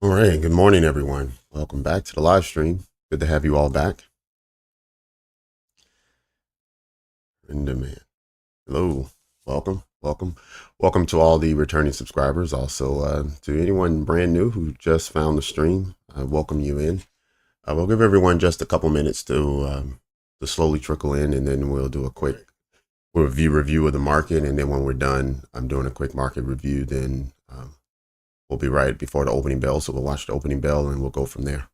All right, good morning, everyone. Welcome back to the live stream. Good to have you all back. In demand. Hello, welcome to all the returning subscribers. Also, to anyone brand new who just found the stream, I welcome you in. We'll give everyone just a couple minutes to slowly trickle in, and then we'll do a quick review of the market. And then when we're done, I'm doing a quick market review. Then we'll be right before the opening bell, so we'll watch the opening bell and we'll go from there.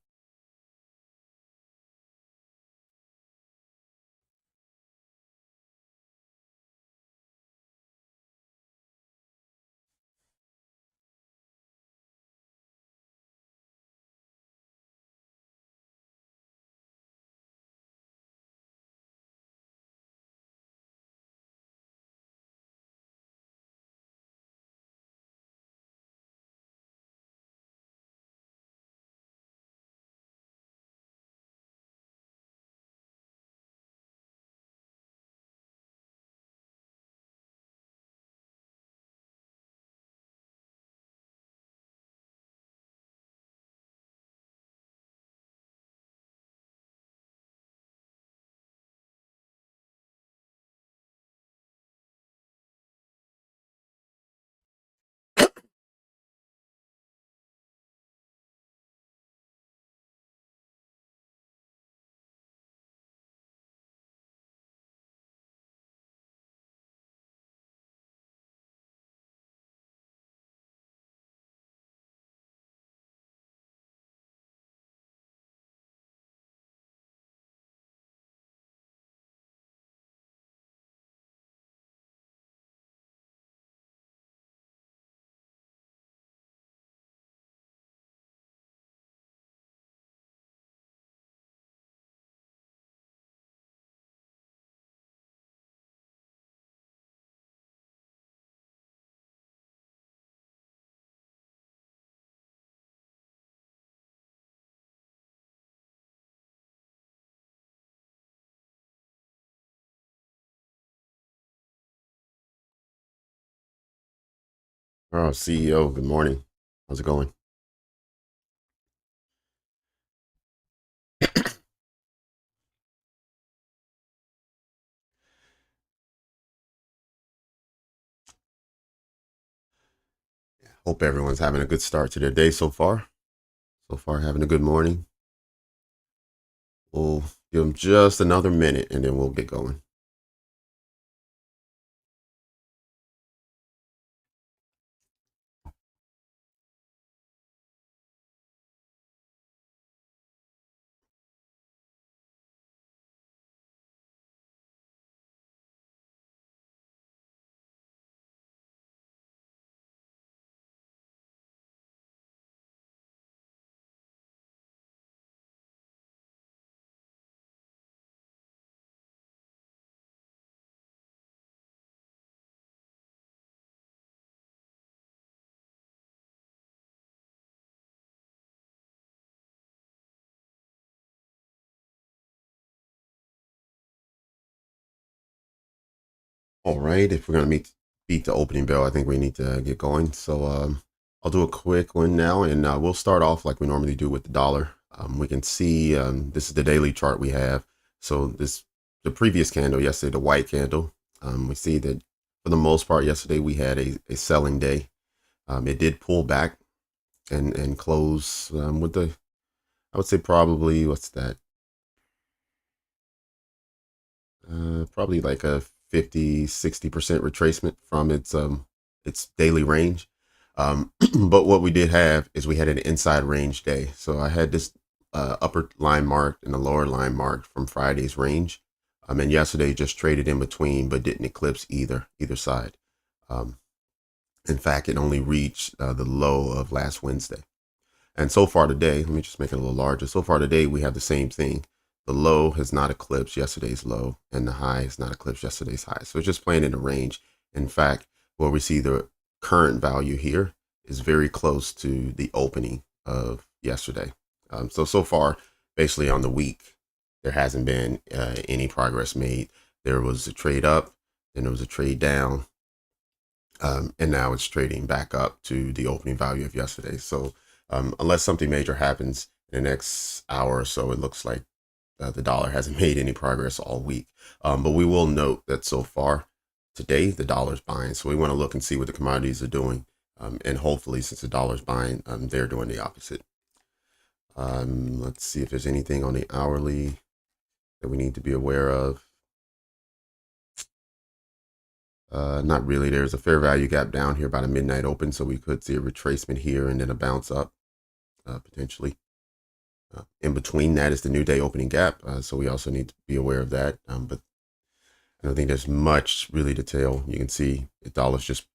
Oh, CEO, good morning. How's it going? Hope everyone's having a good start to their day so far. So far, having a good morning. We'll give them just another minute and then we'll get going. All right, if we're gonna beat the opening bell, I think we need to get going. So I'll do a quick one now, and we'll start off like we normally do with the dollar. We can see this is the daily chart we have. So the previous candle yesterday, the white candle. We see that for the most part yesterday we had a selling day. It did pull back and close with I would say probably what's that? Probably like a 50-60% retracement from its daily range. But what we did have is we had an inside range day. So I had this upper line marked and a lower line marked from Friday's range. And yesterday just traded in between, but didn't eclipse either side. Um, in fact, it only reached the low of last Wednesday. And so far today, let me just make it a little larger. So far today, we have the same thing. The low has not eclipsed yesterday's low, and the high has not eclipsed yesterday's high. So it's just playing in the range. In fact, where we see the current value here is very close to the opening of yesterday. So far, basically on the week, there hasn't been any progress made. There was a trade up, then there was a trade down, and now it's trading back up to the opening value of yesterday. So Unless something major happens in the next hour or so, it looks like the dollar hasn't made any progress all week. But we will note that so far today, the dollar's buying. So we want to look and see what the commodities are doing. And hopefully, since the dollar's buying, they're doing the opposite. Let's see if there's anything on the hourly that we need to be aware of. Not really. There's a fair value gap down here by the midnight open, so we could see a retracement here and then a bounce up, potentially. In between that is the new day opening gap, so we also need to be aware of that. But I don't think there's much really to tell. You can see the dollar's just,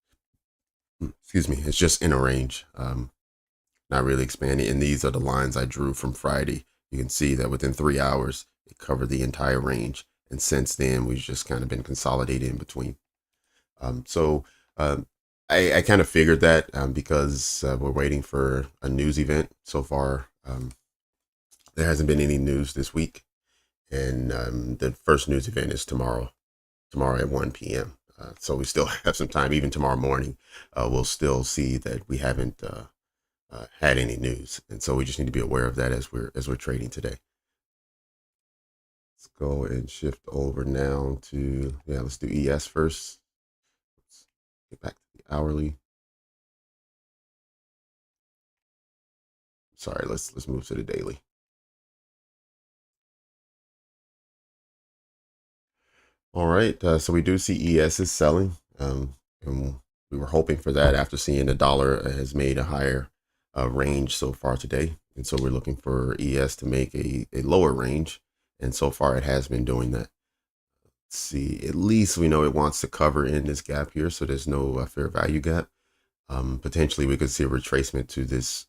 excuse me, it's just in a range, not really expanding. And these are the lines I drew from Friday. You can see that within 3 hours, it covered the entire range. And since then, we've just kind of been consolidated in between. So I kind of figured that because we're waiting for a news event so far. There hasn't been any news this week, and the first news event is tomorrow at 1 p.m. So we still have some time. Even tomorrow morning, we'll still see that we haven't had any news, and so we just need to be aware of that as we're trading today. Let's go and shift over now to let's do ES first. Let's get back to the hourly. Sorry, let's move to the daily. All right, so we do see ES is selling, and we were hoping for that after seeing the dollar has made a higher range so far today, and so we're looking for ES to make a lower range, and so far it has been doing that. Let's see, at least we know it wants to cover in this gap here, so there's no fair value gap. Potentially we could see a retracement to this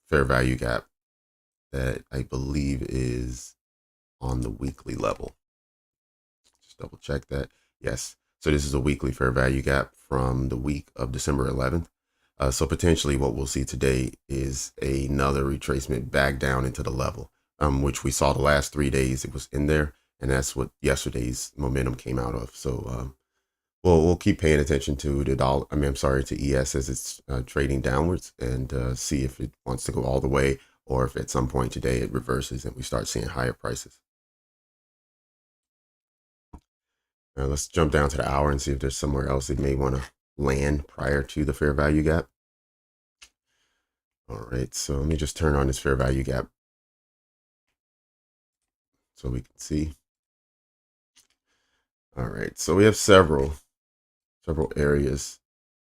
fair value gap that I believe is on the weekly level. Double check that. Yes. So this is a weekly fair value gap from the week of December 11th. So potentially what we'll see today is another retracement back down into the level, which we saw the last 3 days. It was in there, and that's what yesterday's momentum came out of. So we'll keep paying attention to the dollar. To ES as it's trading downwards, and see if it wants to go all the way, or if at some point today it reverses and we start seeing higher prices. Let's jump down to the hour and see if there's somewhere else it may want to land prior to the fair value gap. All right, so let me just turn on this fair value gap so we can see. All right, so we have several areas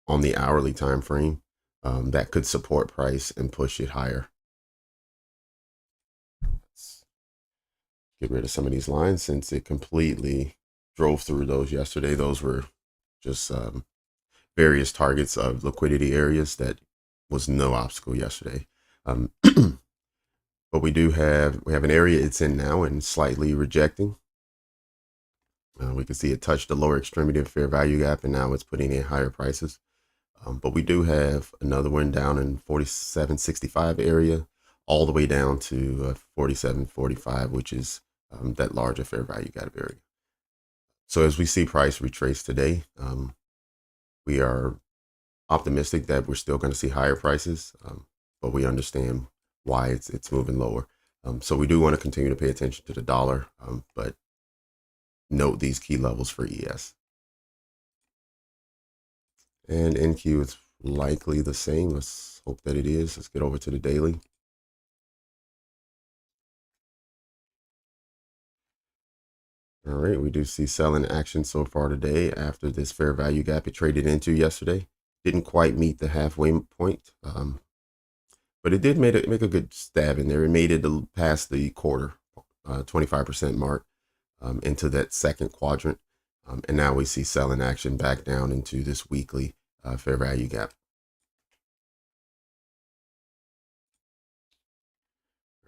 on the hourly time frame that could support price and push it higher. Let's get rid of some of these lines since it completely drove through those yesterday. Those were just various targets of liquidity areas that was no obstacle yesterday. But we have an area it's in now and slightly rejecting. We can see it touched the lower extremity of fair value gap, and now it's putting in higher prices. But we do have another one down in 47.65 area, all the way down to 47.45, which is that larger fair value gap area. So as we see price retrace today, we are optimistic that we're still going to see higher prices, but we understand why it's moving lower. So we do want to continue to pay attention to the dollar, but note these key levels for ES. And NQ is likely the same. Let's hope that it is. Let's get over to the daily. All right, we do see selling action so far today after this fair value gap it traded into yesterday. Didn't quite meet the halfway point, but it did make a good stab in there. It made it past the quarter, 25% mark, into that second quadrant. And now we see selling action back down into this weekly fair value gap.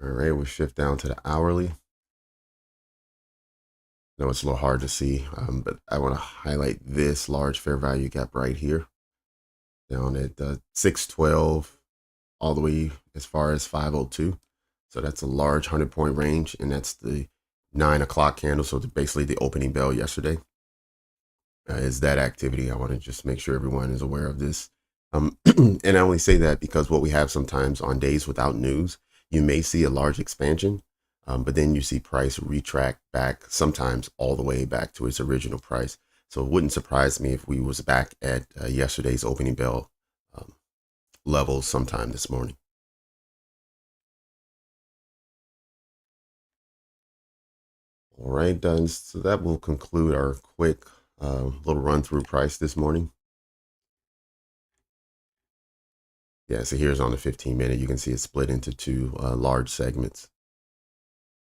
All right, we'll shift down to the hourly. I know it's a little hard to see, but I want to highlight this large fair value gap right here, down at 612, all the way as far as 502. So that's a large 100-point range, and that's the 9 o'clock candle. So basically the opening bell yesterday is that activity. I want to just make sure everyone is aware of this. And I only say that because what we have sometimes on days without news, you may see a large expansion, but then you see price retract back, sometimes all the way back to its original price. So it wouldn't surprise me if we was back at yesterday's opening bell um, levels sometime this morning. All right, done. So that will conclude our quick little run through price this morning. Yeah, so here's on the 15-minute. You can see it split into two large segments.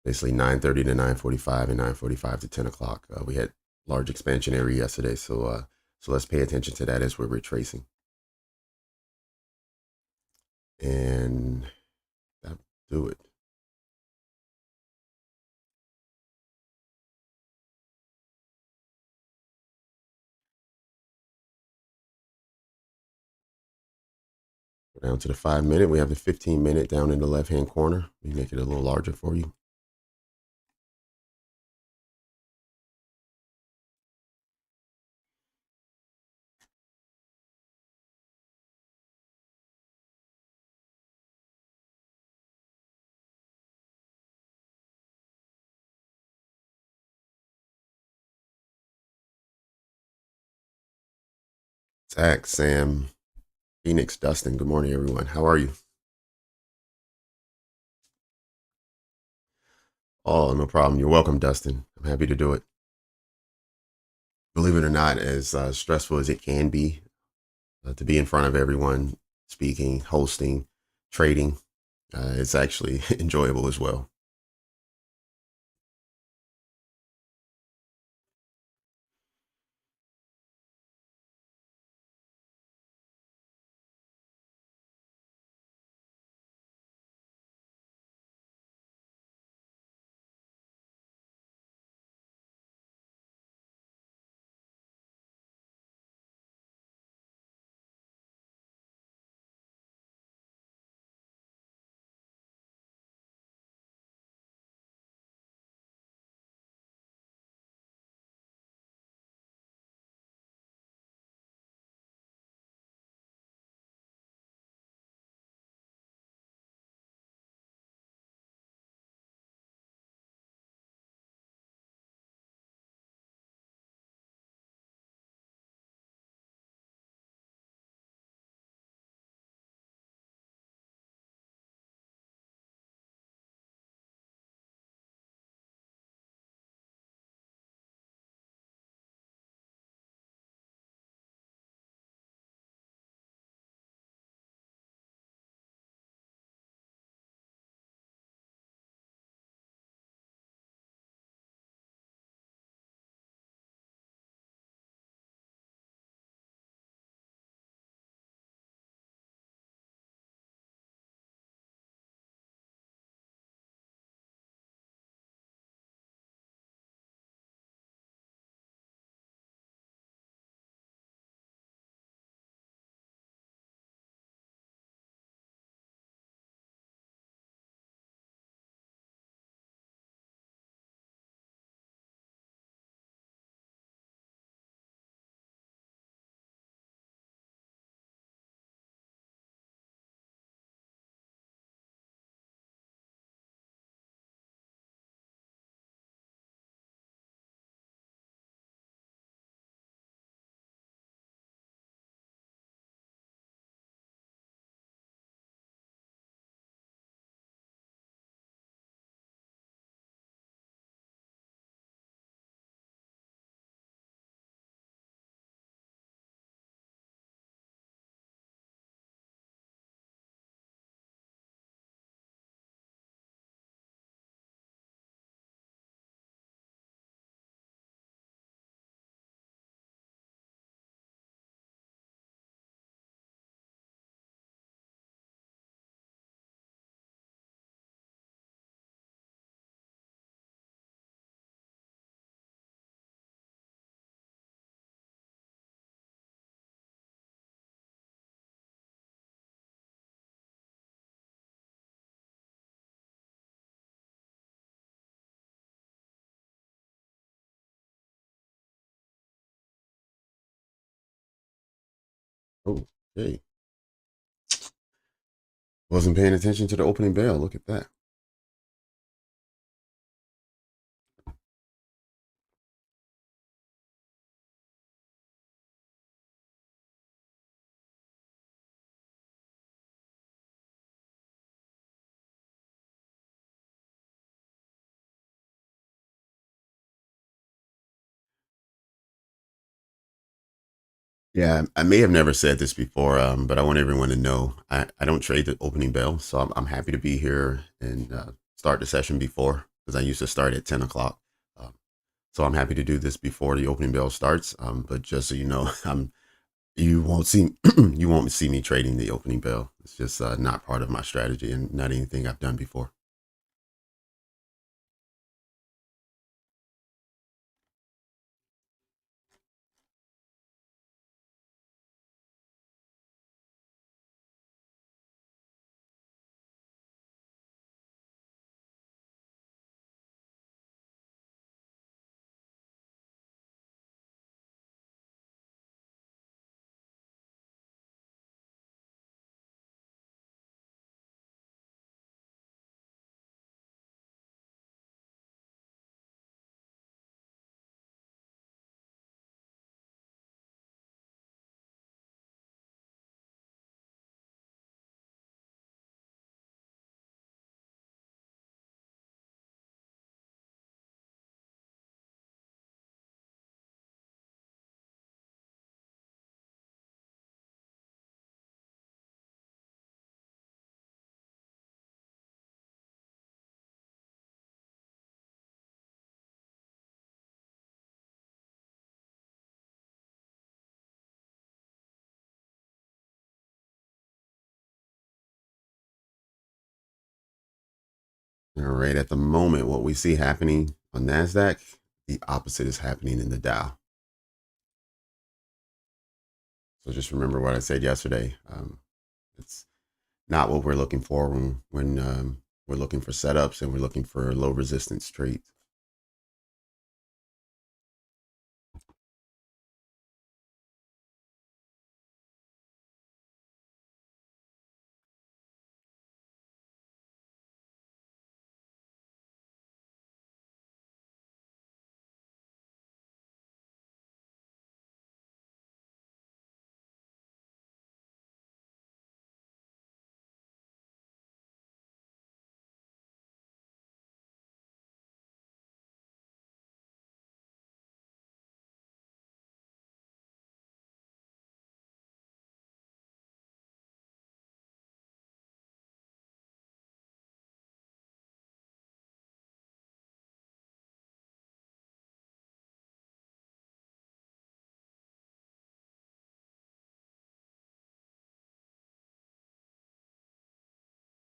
Basically 9:30 to 9:45 and 9:45 to 10 o'clock. We had large expansion area yesterday, so let's pay attention to that as we're retracing. And that do it. Go down to the 5-minute. We have the 15-minute down in the left-hand corner. We make it a little larger for you. Zach, Sam, Phoenix, Dustin. Good morning, everyone. How are you? Oh, no problem. You're welcome, Dustin. I'm happy to do it. Believe it or not, as stressful as it can be to be in front of everyone, speaking, hosting, trading, it's actually enjoyable as well. Oh, okay. Wasn't paying attention to the opening bell. Look at that. Yeah, I may have never said this before, but I want everyone to know I don't trade the opening bell. So I'm happy to be here and start the session before because I used to start at 10 o'clock. Um, so I'm happy to do this before the opening bell starts. But just so you know, you won't see you won't see me trading the opening bell. It's just not part of my strategy and not anything I've done before. All right. At the moment, what we see happening on Nasdaq, the opposite is happening in the Dow. So just remember what I said yesterday. It's not what we're looking for when we're looking for setups and we're looking for low resistance trades.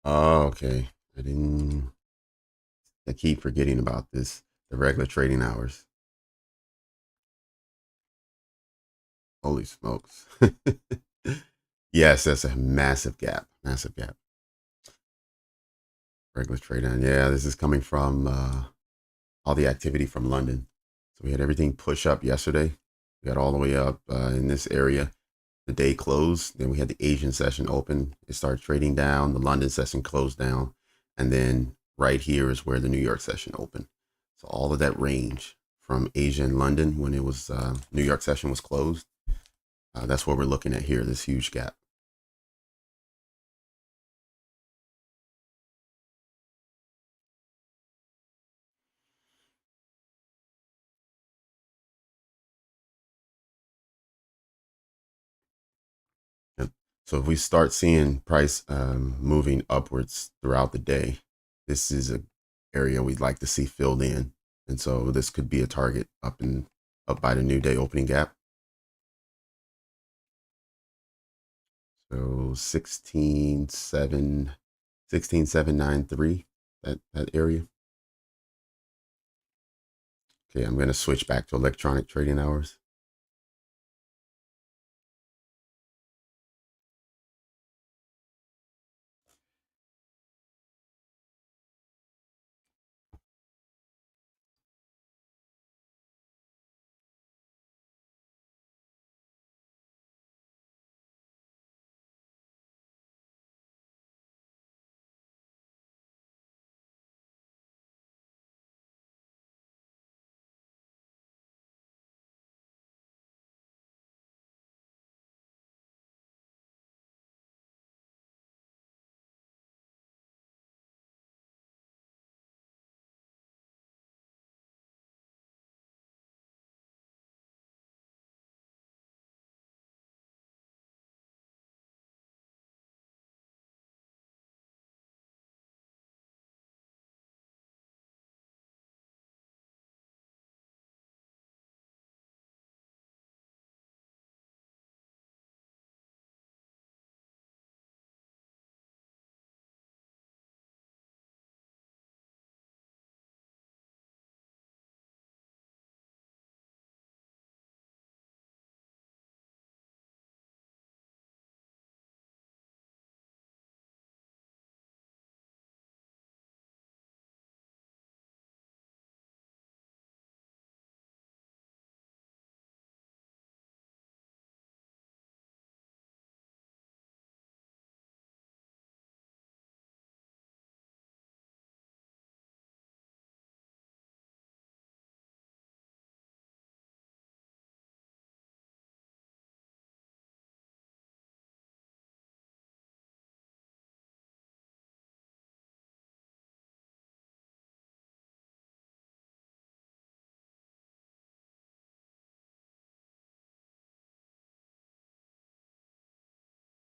Oh, okay. I keep forgetting about this. The regular trading hours. Holy smokes. Yes, that's a massive gap. Massive gap. Regular trading. Yeah, this is coming from all the activity from London. So we had everything push up yesterday. We got all the way up in this area. The day closed. Then we had the Asian session open. It started trading down. The London session closed down. And then right here is where the New York session opened. So all of that range from Asia and London when it was New York session was closed. That's what we're looking at here, this huge gap. Yep. So if we start seeing price moving upwards throughout the day, this is a area we'd like to see filled in. And so this could be a target up by the new day opening gap. So 16,793, that area. Okay, I'm going to switch back to electronic trading hours.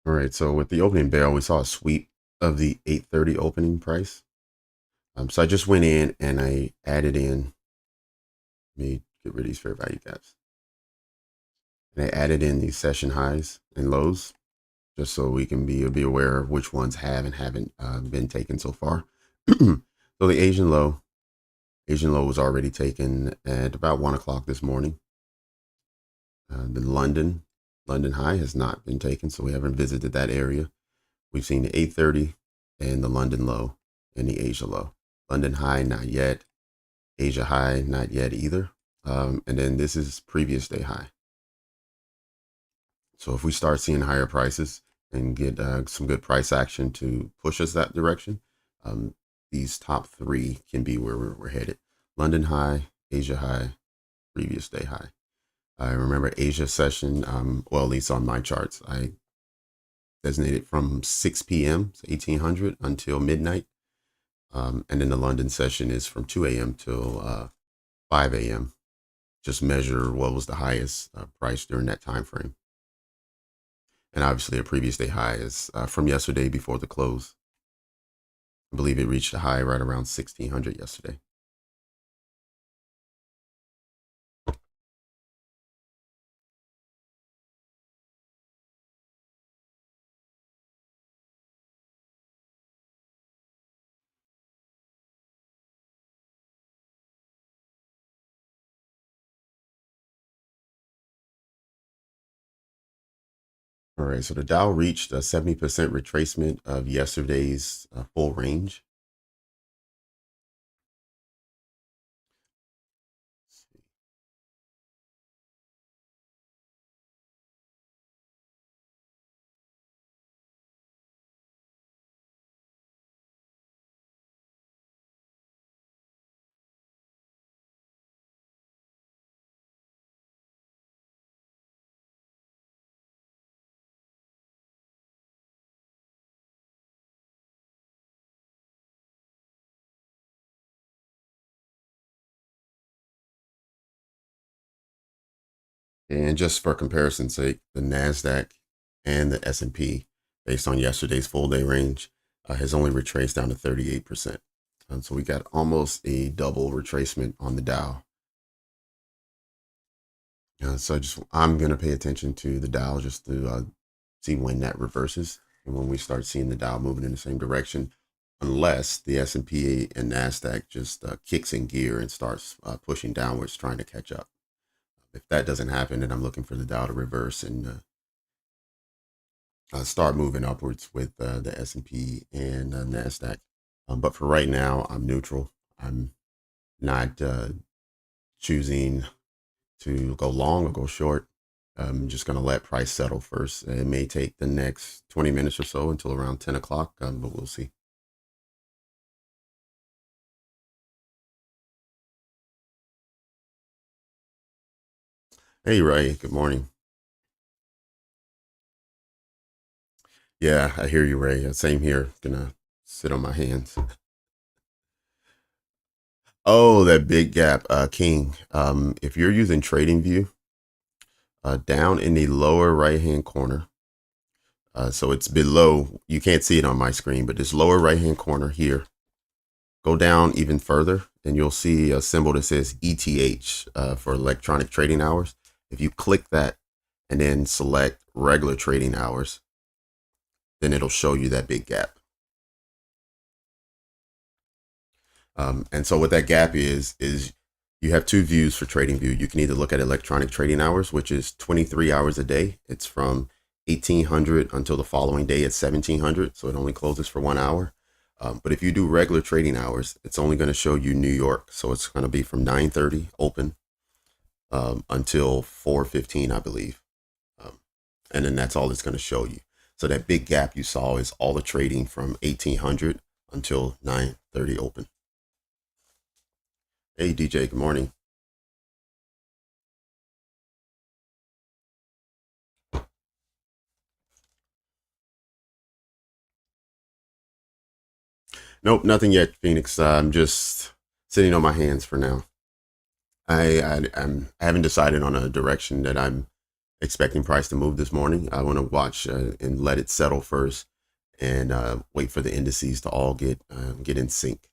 All right, so with the opening bell, we saw a sweep of the 8:30 opening price. So I just went in and I added in, let me get rid of these fair value gaps. And I added in these session highs and lows just so we can be aware of which ones have and haven't been taken so far. So the Asian low was already taken at about 1 o'clock this morning. The London high has not been taken, so we haven't visited that area. We've seen the 8:30 and the London low and the Asia low. London high, not yet. Asia high, not yet either. And then this is previous day high. So if we start seeing higher prices and get some good price action to push us that direction, um, these top three can be where we're headed. London high, Asia high, previous day high. I remember Asia session, well, at least on my charts, I designated from 6 p.m., 1800 until midnight. And then the London session is from 2 a.m. till 5 a.m. Just measure what was the highest price during that time frame. And obviously a previous day high is from yesterday before the close. I believe it reached a high right around 1600 yesterday. All right, so the Dow reached a 70% retracement of yesterday's full range. And just for comparison's sake, the Nasdaq and the S&P, based on yesterday's full day range, has only retraced down to 38%. And so we got almost a double retracement on the Dow. So I'm going to pay attention to the Dow just to see when that reverses and when we start seeing the Dow moving in the same direction, unless the S&P and Nasdaq just kicks in gear and starts pushing downwards, trying to catch up. If that doesn't happen, then I'm looking for the Dow to reverse and start moving upwards with the S&P and Nasdaq. But for right now, I'm neutral. I'm not choosing to go long or go short. I'm just going to let price settle first. It may take the next 20 minutes or so until around 10 o'clock, but we'll see. Hey, Ray, good morning. Yeah, I hear you, Ray. Same here. Gonna sit on my hands. Oh, that big gap, King. If you're using TradingView, down in the lower right-hand corner, so it's below, you can't see it on my screen, but this lower right-hand corner here, go down even further and you'll see a symbol that says ETH for electronic trading hours. If you click that and then select regular trading hours, then it'll show you that big gap. And so what that gap is you have two views for TradingView. You can either look at electronic trading hours, which is 23 hours a day. It's from 1800 until the following day at 1700. So it only closes for 1 hour. But if you do regular trading hours, it's only going to show you New York. So it's going to be from 9:30 open until 4:15, I believe. Um, and then that's all it's going to show you. So that big gap you saw is all the trading from 1800 until 9:30 open. Hey, DJ, good morning. Nope, nothing yet, Phoenix. I'm just sitting on my hands for now. I haven't decided on a direction that I'm expecting price to move this morning. I want to watch and let it settle first, and wait for the indices to all get in sync.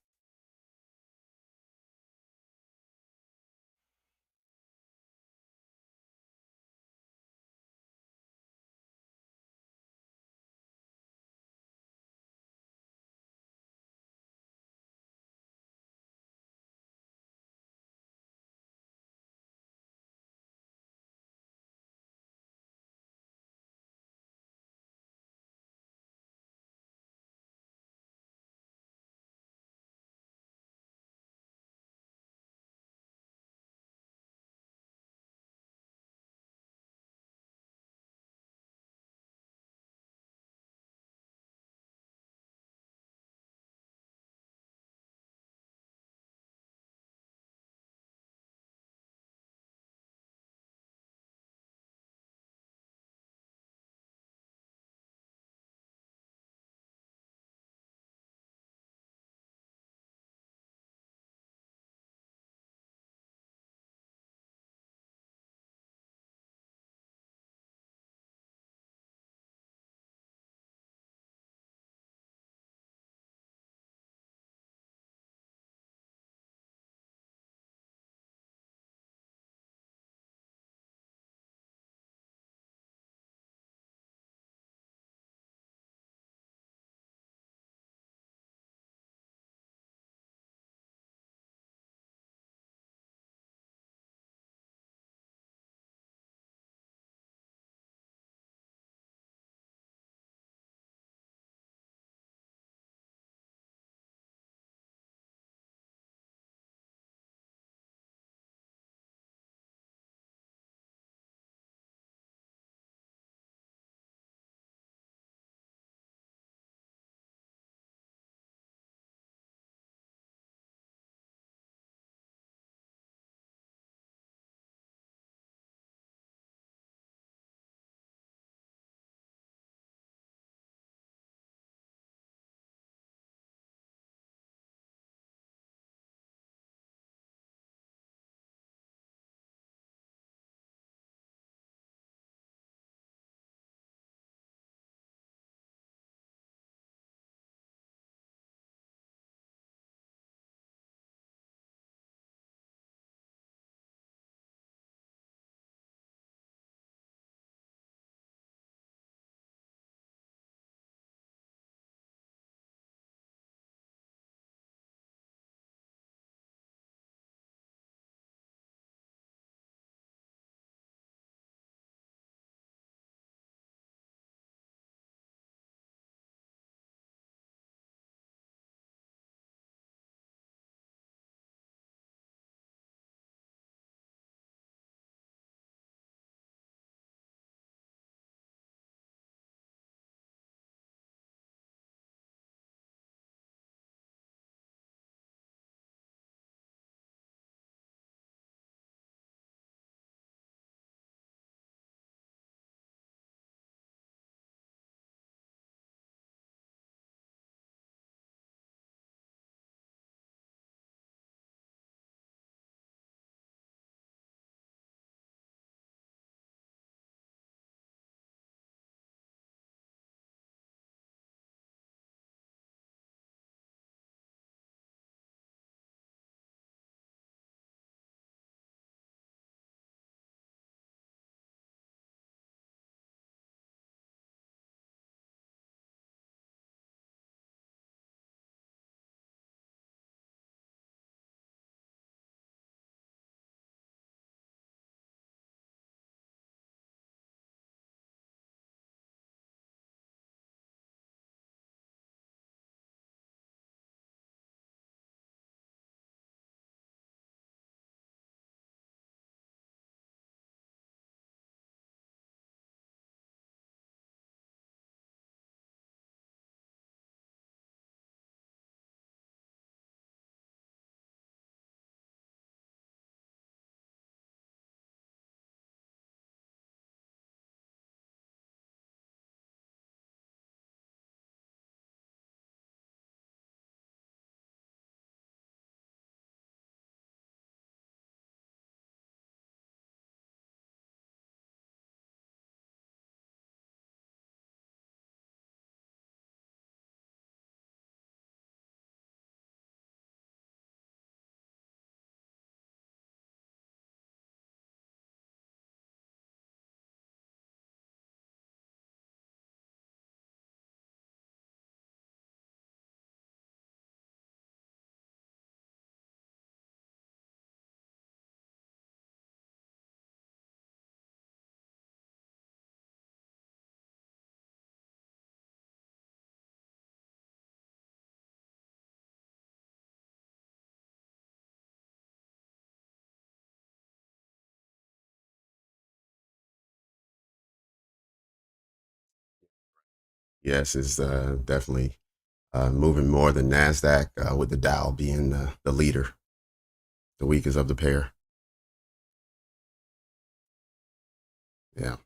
Yes, is definitely moving more than Nasdaq, with the Dow being the leader, the weakest of the pair. Yeah.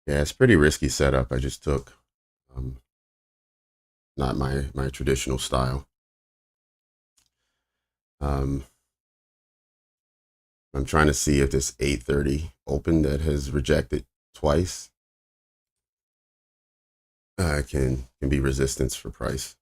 Yeah, it's pretty risky setup I just took. Um, Not my traditional style. Um, I'm trying to see if this 830 open that has rejected twice can be resistance for price.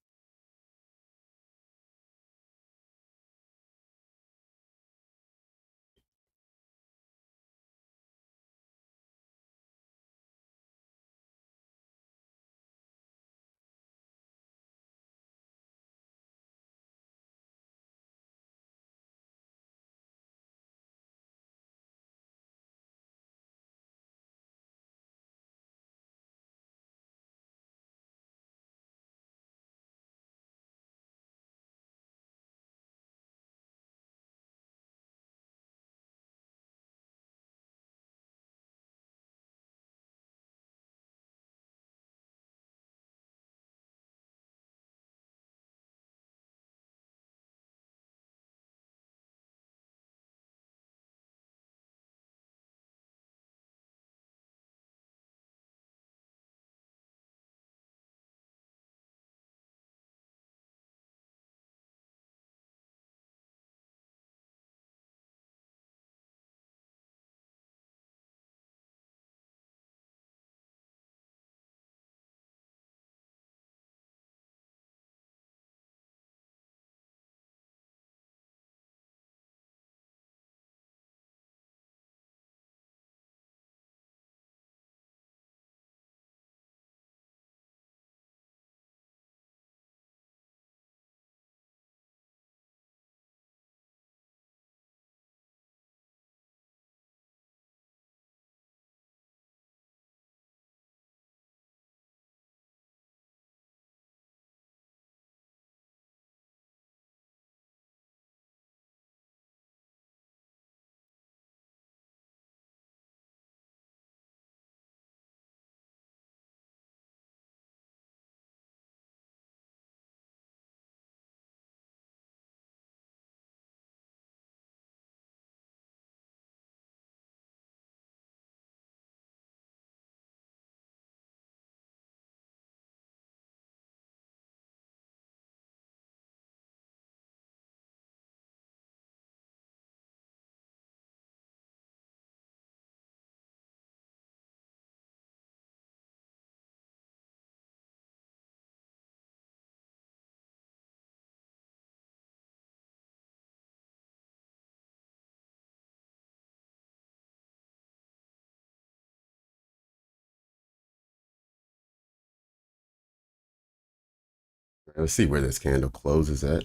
Let's see where this candle closes at.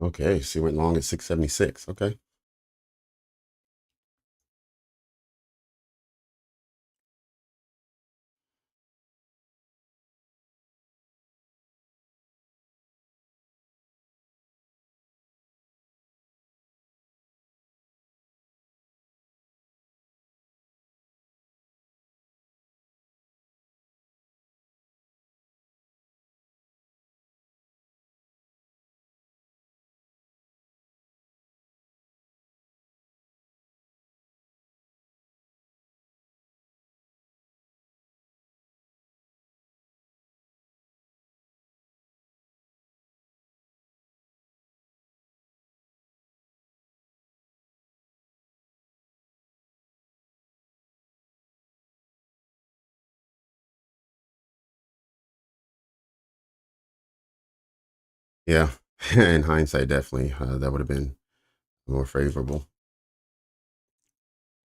Okay, so you went long at 676. Okay. Yeah. In hindsight, definitely, that would have been more favorable.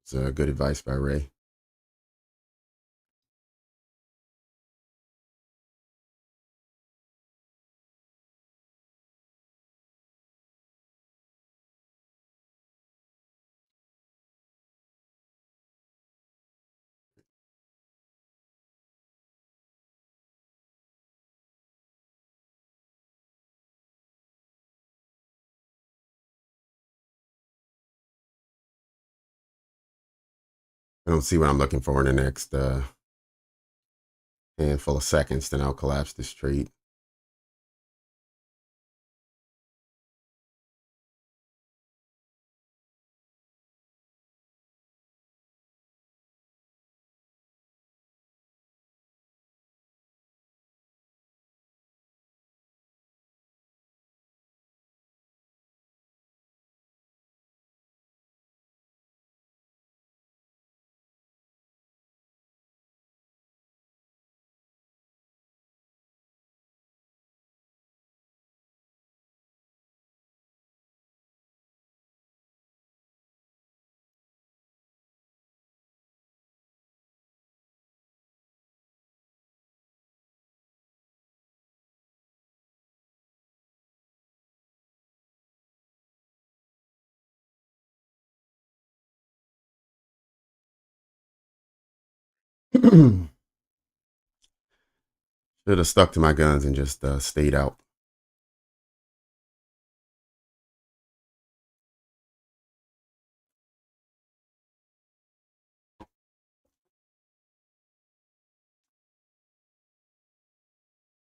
It's good advice by Ray. I don't see what I'm looking for in the next handful of seconds, then I'll collapse this trade. Should have stuck to my guns and just stayed out.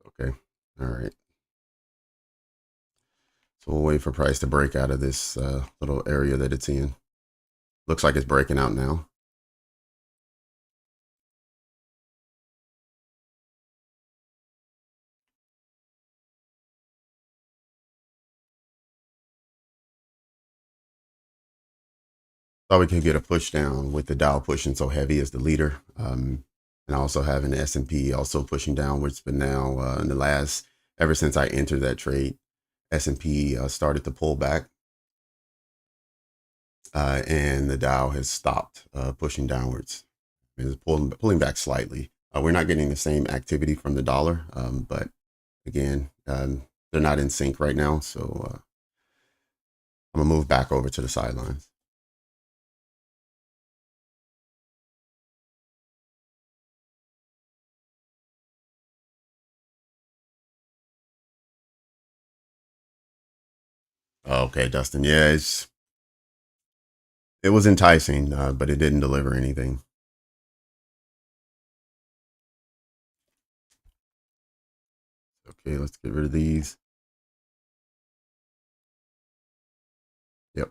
Okay. All right. So we'll wait for price to break out of this little area that it's in. Looks like it's breaking out now. Thought we could get a push down with the Dow pushing so heavy as the leader. And also having the S&P also pushing downwards. But now in the last, ever since I entered that trade, S&P started to pull back. And the Dow has stopped pushing downwards. It's pulling back slightly. We're not getting the same activity from the dollar, but again, they're not in sync right now. So I'm gonna move back over to the sidelines. Okay, Dustin. Yeah, it was enticing, but it didn't deliver anything. Okay, let's get rid of these. Yep.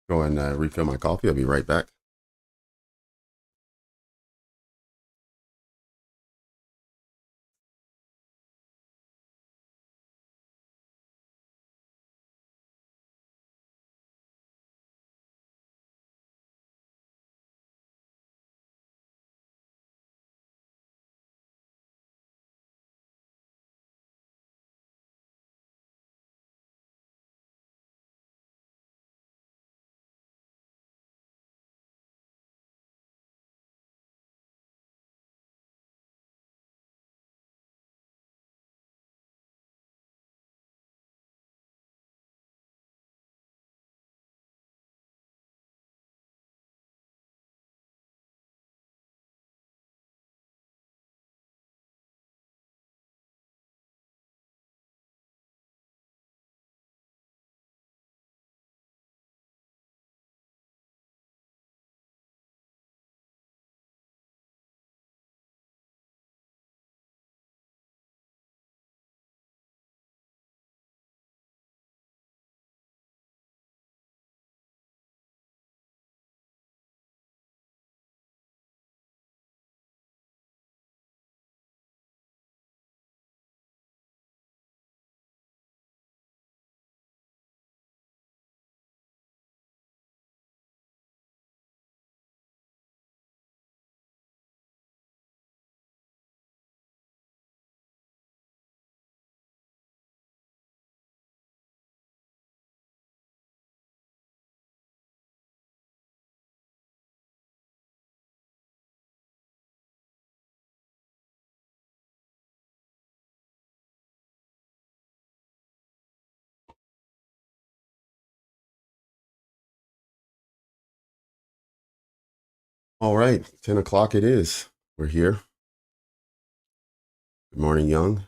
Go and refill my coffee. I'll be right back. All right, 10 o'clock it is. We're here. Good morning, Young.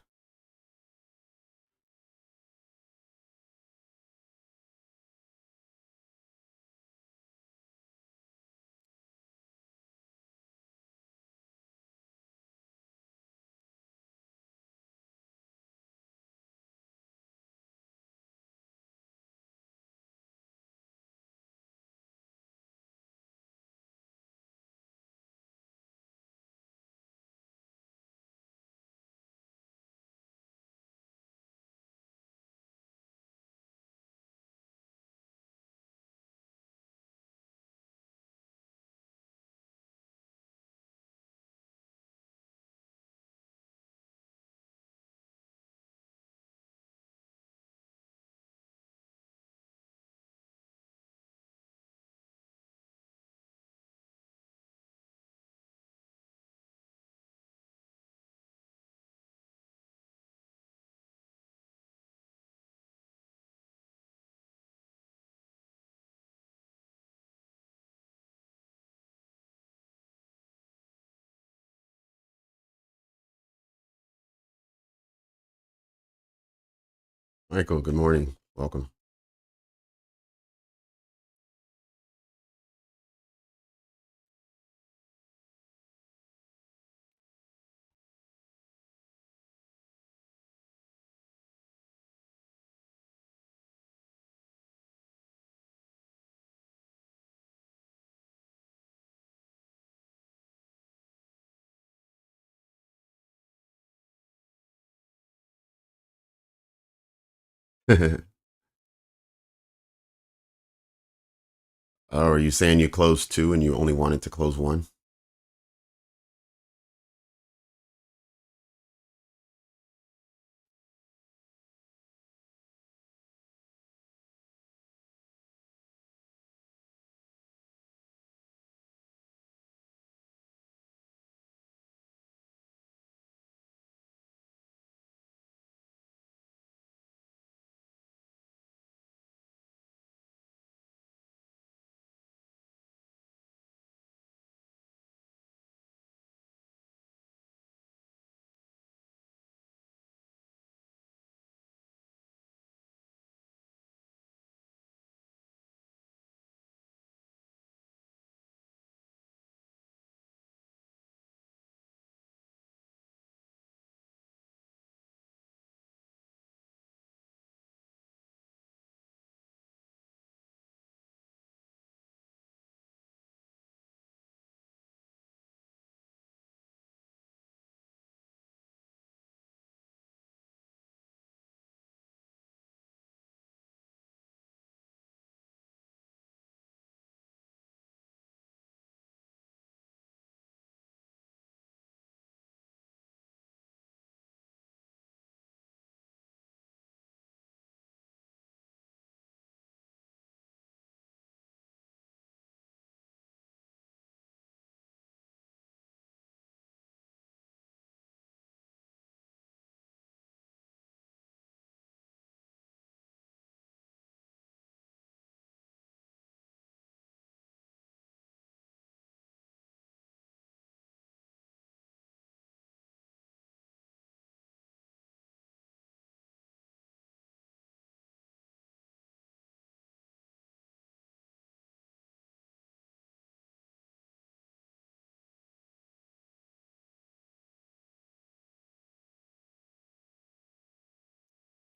Michael, good morning. Welcome. Are you saying you closed two and you only wanted to close one?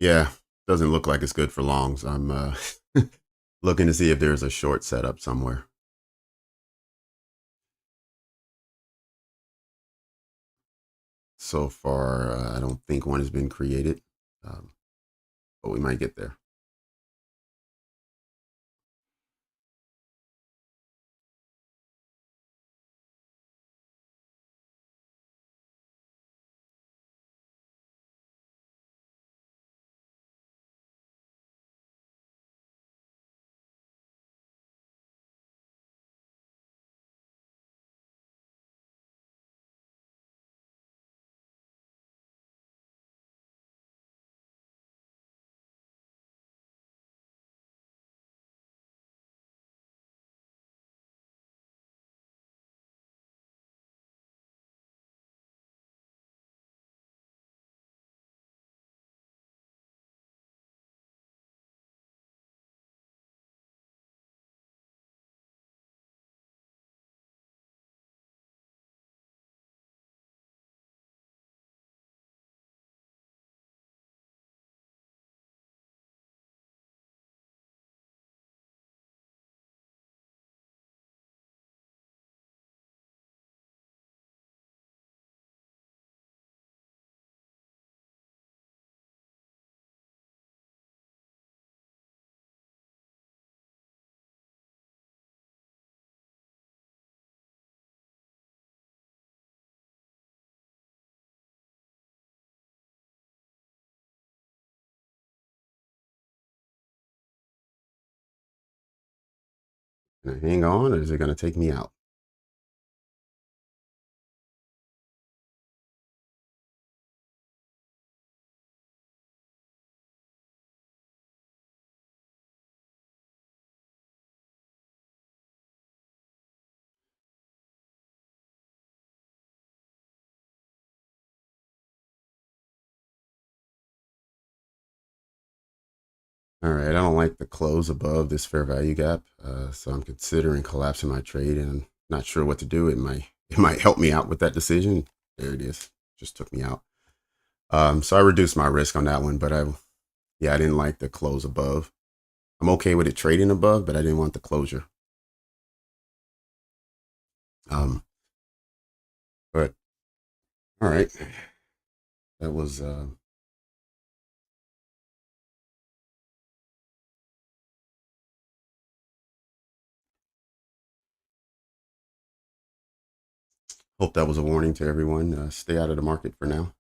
Yeah, doesn't look like it's good for longs. I'm looking to see if there's a short setup somewhere. So far, I don't think one has been created, um, but we might get there. Can I hang on, or is it going to take me out? All right, I don't like the close above this fair value gap, so I'm considering collapsing my trade, and I'm not sure what to do. It might help me out with that decision. There it is, just took me out. So I reduced my risk on that one, but I didn't like the close above. I'm okay with it trading above, but I didn't want the closure. Um, but all right, that was hope that was a warning to everyone. Stay out of the market for now.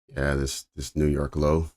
Yeah, this New York low.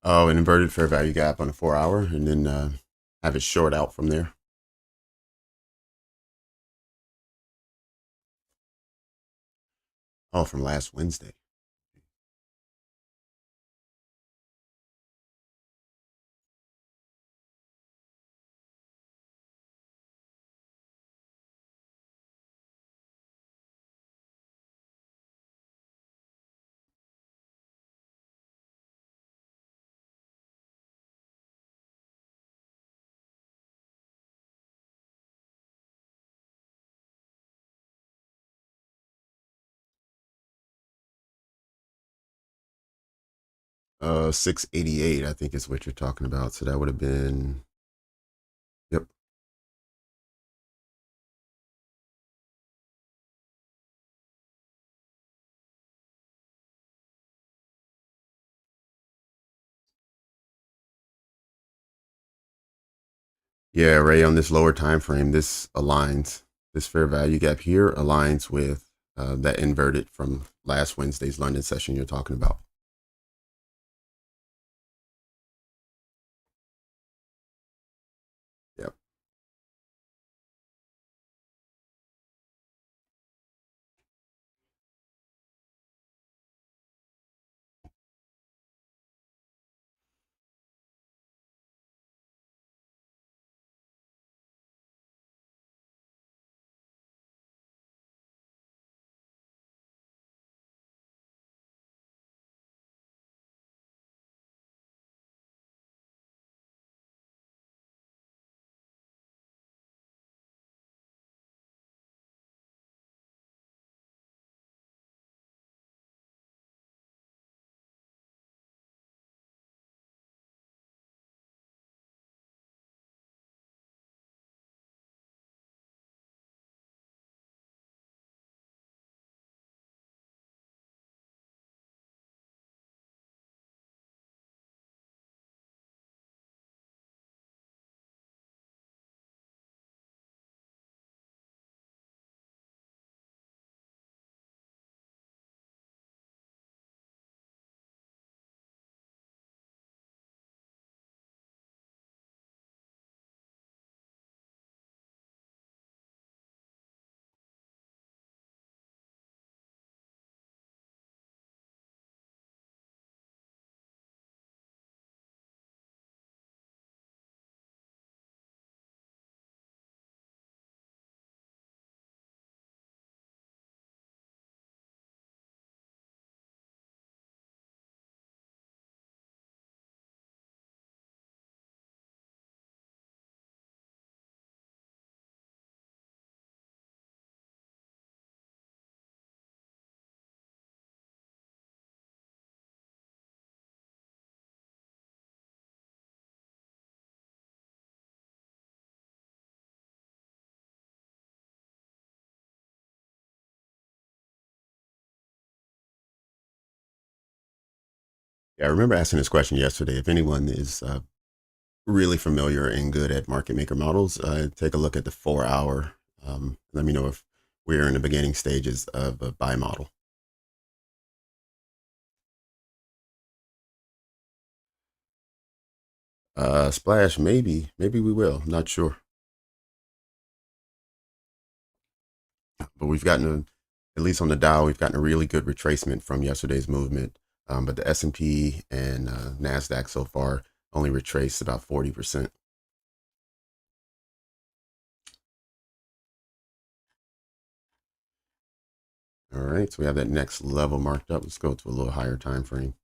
Oh, an inverted fair value gap on a 4 hour, and then have it short out from there. Oh, from last Wednesday. 688, I think is what you're talking about. So that would have been, yep. Yeah, Ray, on this lower time frame, this aligns. This fair value gap here aligns with that inverted from last Wednesday's London session you're talking about. Yep. Yeah, I remember asking this question yesterday. If anyone is really familiar and good at market maker models, take a look at the 4 hour. Let me know if we're in the beginning stages of a buy model. Splash, maybe we will. Not sure, but we've gotten at least on the Dow, we've gotten a really good retracement from yesterday's movement. But the S&P and Nasdaq so far only retraced about 40%. All right, so we have that next level marked up. Let's go to a little higher time frame.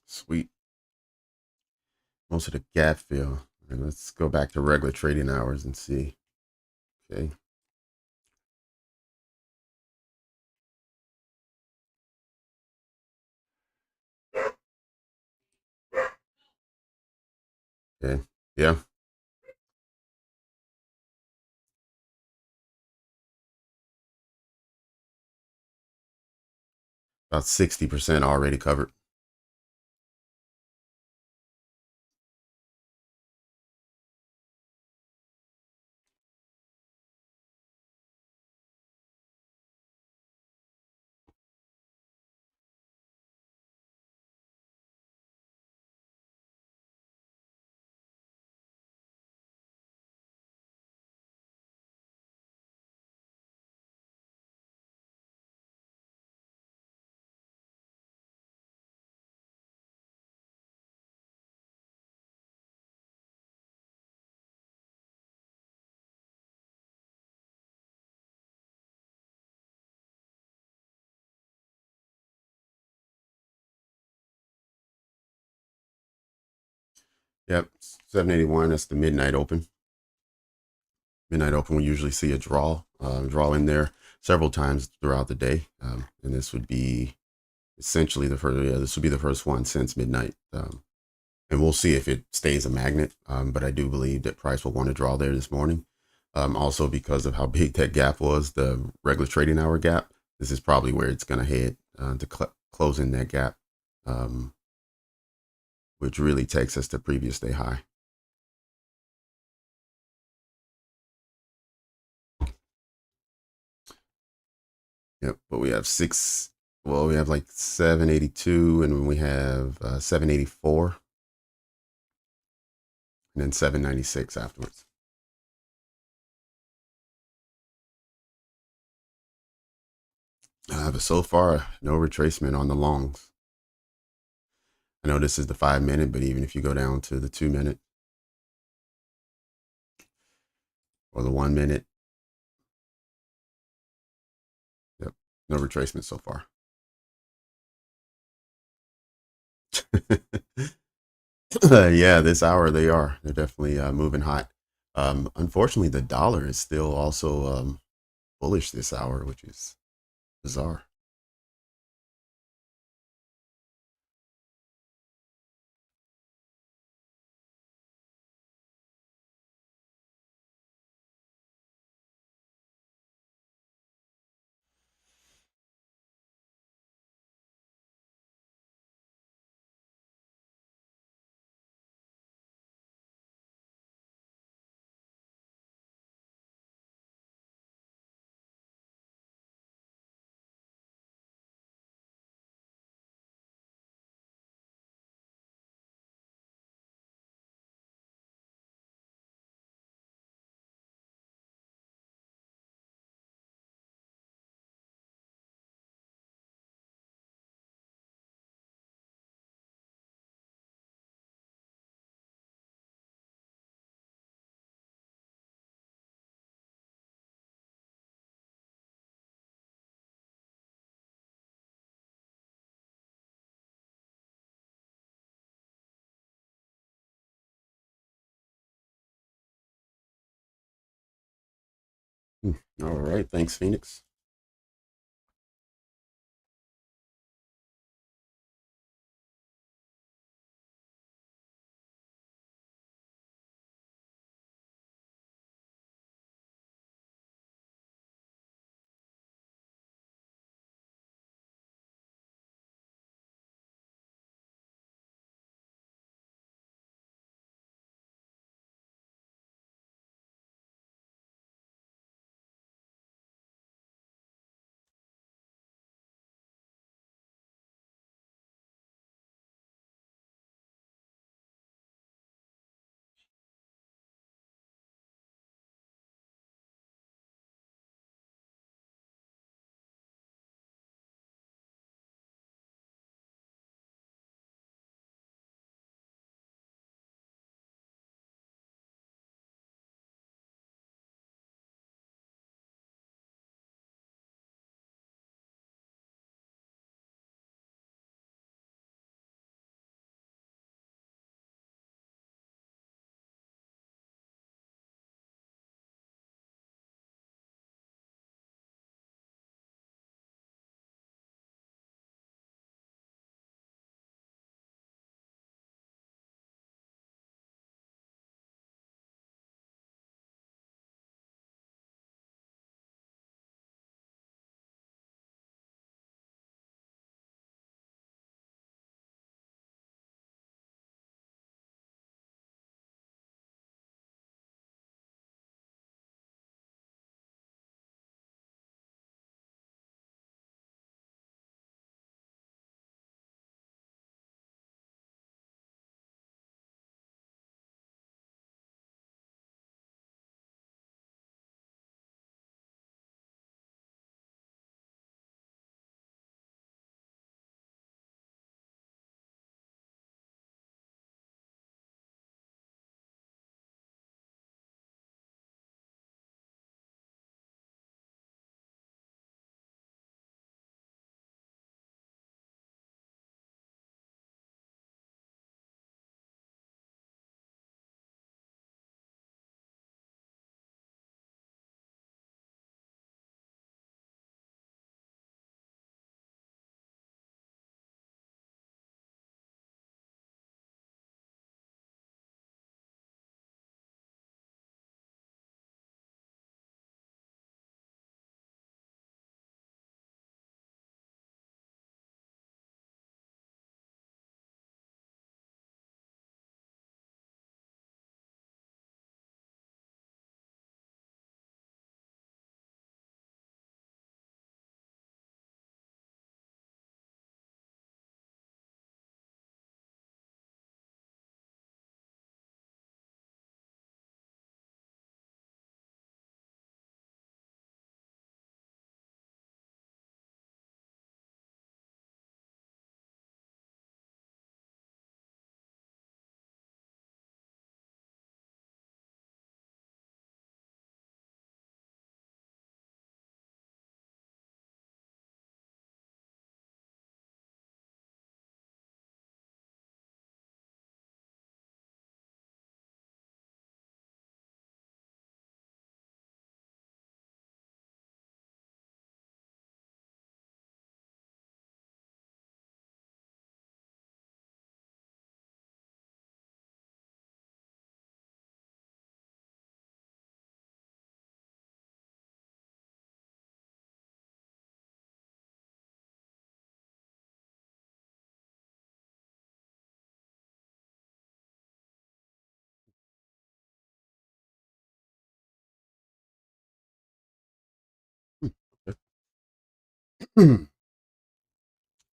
Sweet. Most of the gap fill. And let's go back to regular trading hours and see. Okay. Okay. Yeah. About 60% already covered. Yep. 781. That's the midnight open. Midnight open, we usually see a draw in there several times throughout the day. And this would be essentially the first, yeah, this would be the first one since midnight. And we'll see if it stays a magnet. But I do believe that price will want to draw there this morning. Also because of how big that gap was, the regular trading hour gap, this is probably where it's going to head to close in that gap, which really takes us to previous day high. Yep, but we have we have like 782 and we have 784 and then 796 afterwards. But so far, no retracement on the longs. I know this is the 5 minute, but even if you go down to the 2 minute or the 1 minute, yep, no retracement so far. Yeah, this hour they are. They're definitely moving hot. Unfortunately, the dollar is still also bullish this hour, which is bizarre. Hmm. All right, thanks, Phoenix.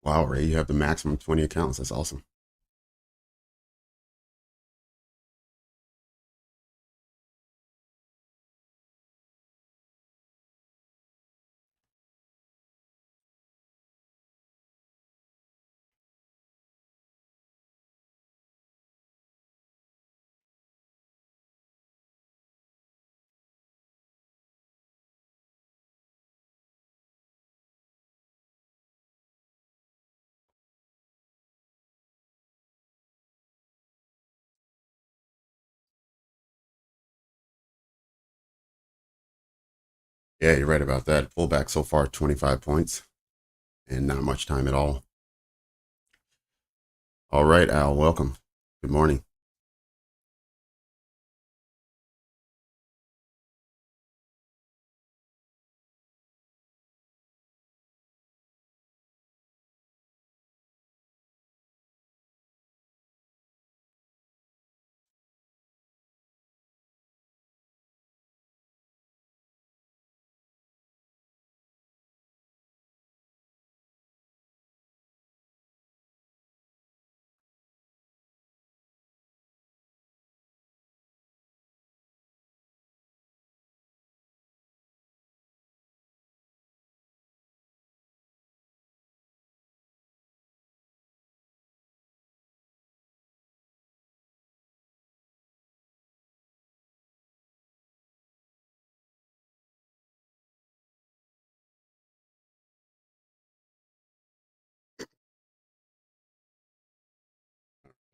Wow, Ray, you have the maximum 20 accounts. That's awesome. Yeah, you're right about that. Pullback so far, 25 points and not much time at all. All right, Al, welcome. Good morning.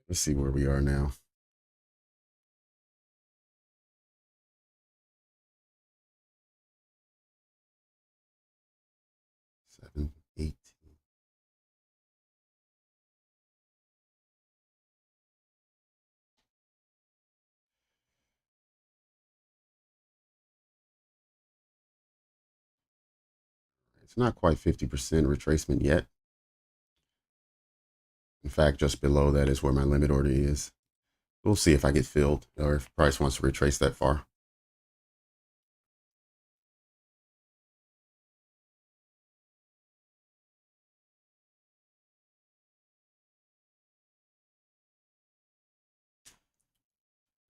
Let's see where we are now. 7, 8. It's not quite 50% retracement yet. In fact, just below that is where my limit order is. We'll see if I get filled or if price wants to retrace that far.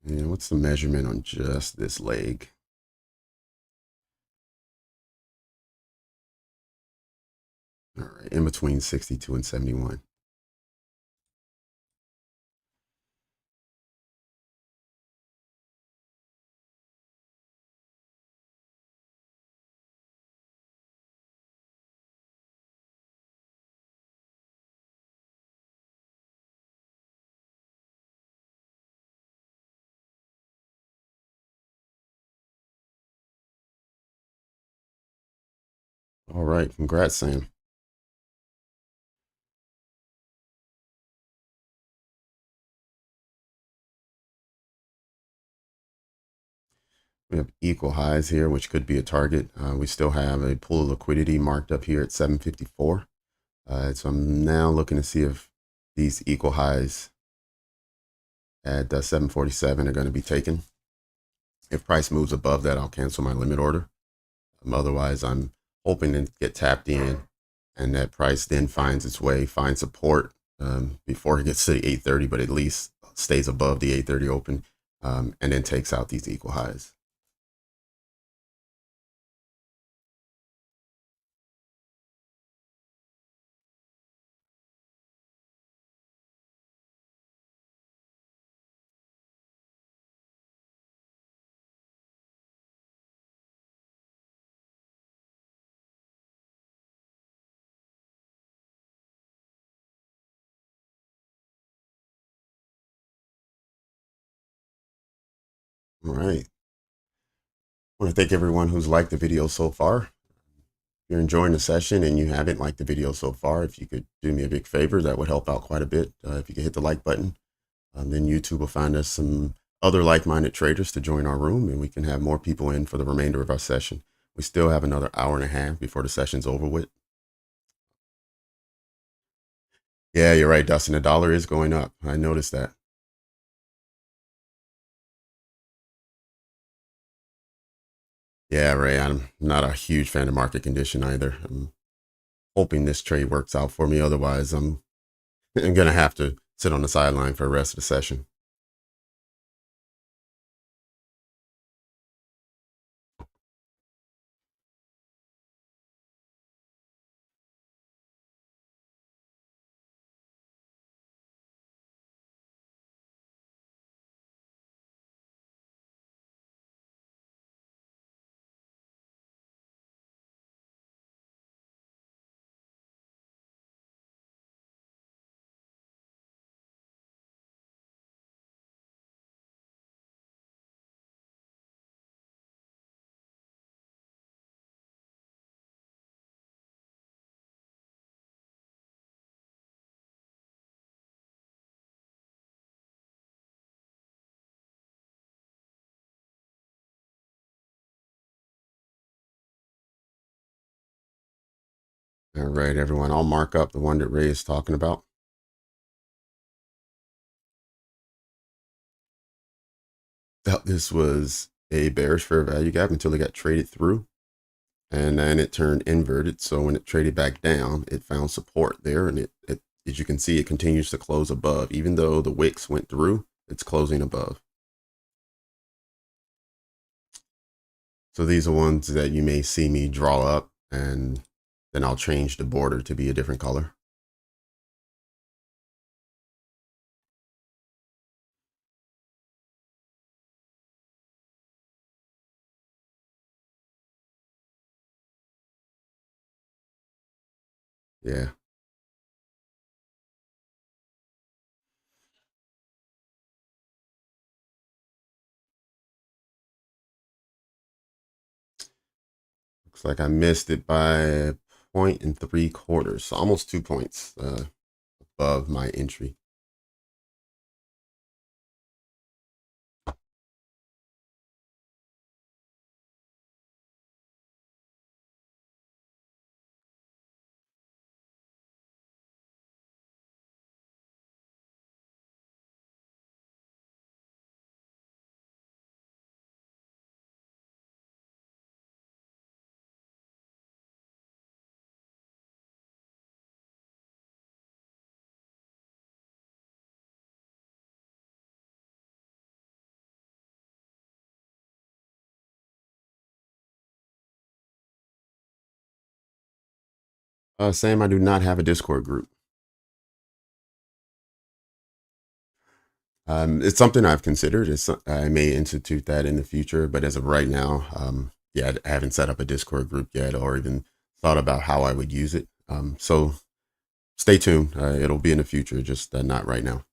And what's the measurement on just this leg? All right, in between 62 and 71. All right, congrats, Sam. We have equal highs here, which could be a target. We still have a pool of liquidity marked up here at 754. So I'm now looking to see if these equal highs at 747 are going to be taken. If price moves above that, I'll cancel my limit order. Otherwise, I'm hoping to get tapped in and that price then finds its way, finds support before it gets to the 830, but at least stays above the 830 open and then takes out these equal highs. All right. I want to thank everyone who's liked the video so far. If you're enjoying the session and you haven't liked the video so far, if you could do me a big favor, that would help out quite a bit. If you could hit the like button, then YouTube will find us some other like-minded traders to join our room and we can have more people in for the remainder of our session. We still have another hour and a half before the session's over with. Yeah, you're right, Dustin. The dollar is going up. I noticed that. Yeah, Ray, I'm not a huge fan of market condition either. I'm hoping this trade works out for me. Otherwise, I'm going to have to sit on the sideline for the rest of the session. All right, everyone, I'll mark up the one that Ray is talking about. This was a bearish fair value gap until it got traded through, and then it turned inverted. So when it traded back down, it found support there, and it as you can see, it continues to close above. Even though the wicks went through, it's closing above. So these are ones that you may see me draw up, and then I'll change the border to be a different color. Yeah. Looks like I missed it by a 1.75, so almost 2 points above my entry. Sam, I do not have a Discord group. It's something I've considered. I may institute that in the future, but as of right now, yeah, I haven't set up a Discord group yet or even thought about how I would use it. So stay tuned. It'll be in the future, just not right now.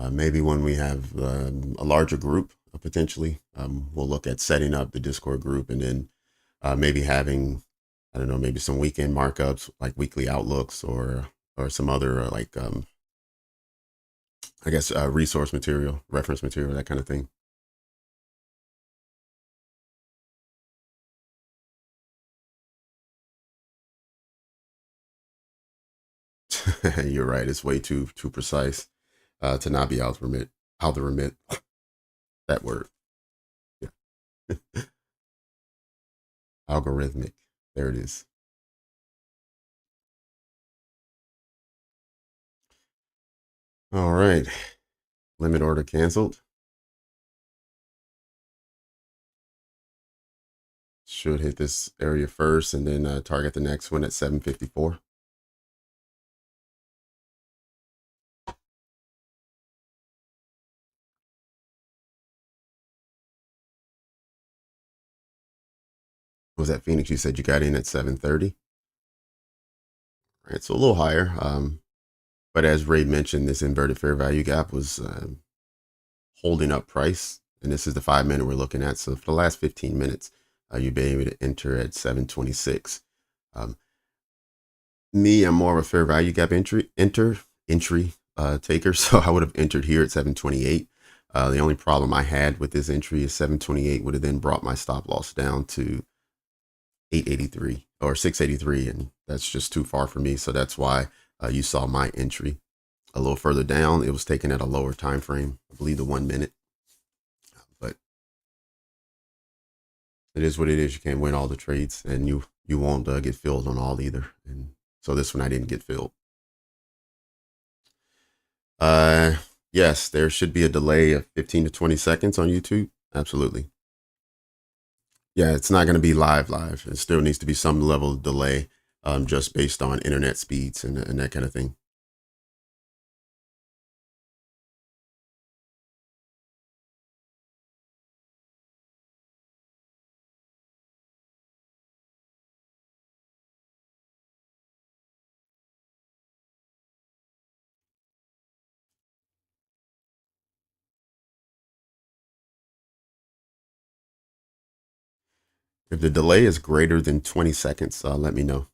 Maybe when we have a larger group, potentially, we'll look at setting up the Discord group, and then maybe having, I don't know, maybe some weekend markups, like weekly outlooks, or some other I guess resource material, reference material, that kind of thing. You're right. It's way too precise to not be algorithmic. That word. Yeah. Algorithmic. There it is. All right. Limit order canceled. Should hit this area first and then target the next one at 754. Was that Phoenix? You said you got in at 730. All right, so a little higher. But as Ray mentioned, this inverted fair value gap was holding up price, and this is the 5 minute we're looking at. So for the last 15 minutes, you've been able to enter at 726. Me, I'm more of a fair value gap entry taker, so I would have entered here at 728. The only problem I had with this entry is 728 would have then brought my stop loss down to 883 or 683, and that's just too far for me. So that's why you saw my entry a little further down. It was taken at a lower time frame, I believe the 1 minute. But It is what it is. You can't win all the trades, and you won't get filled on all either. And so this one I didn't get filled. Uh, yes, there should be a delay of 15 to 20 seconds on YouTube. Absolutely. Yeah, it's not going to be live. It still needs to be some level of delay, just based on internet speeds and that kind of thing. If the delay is greater than 20 seconds, let me know.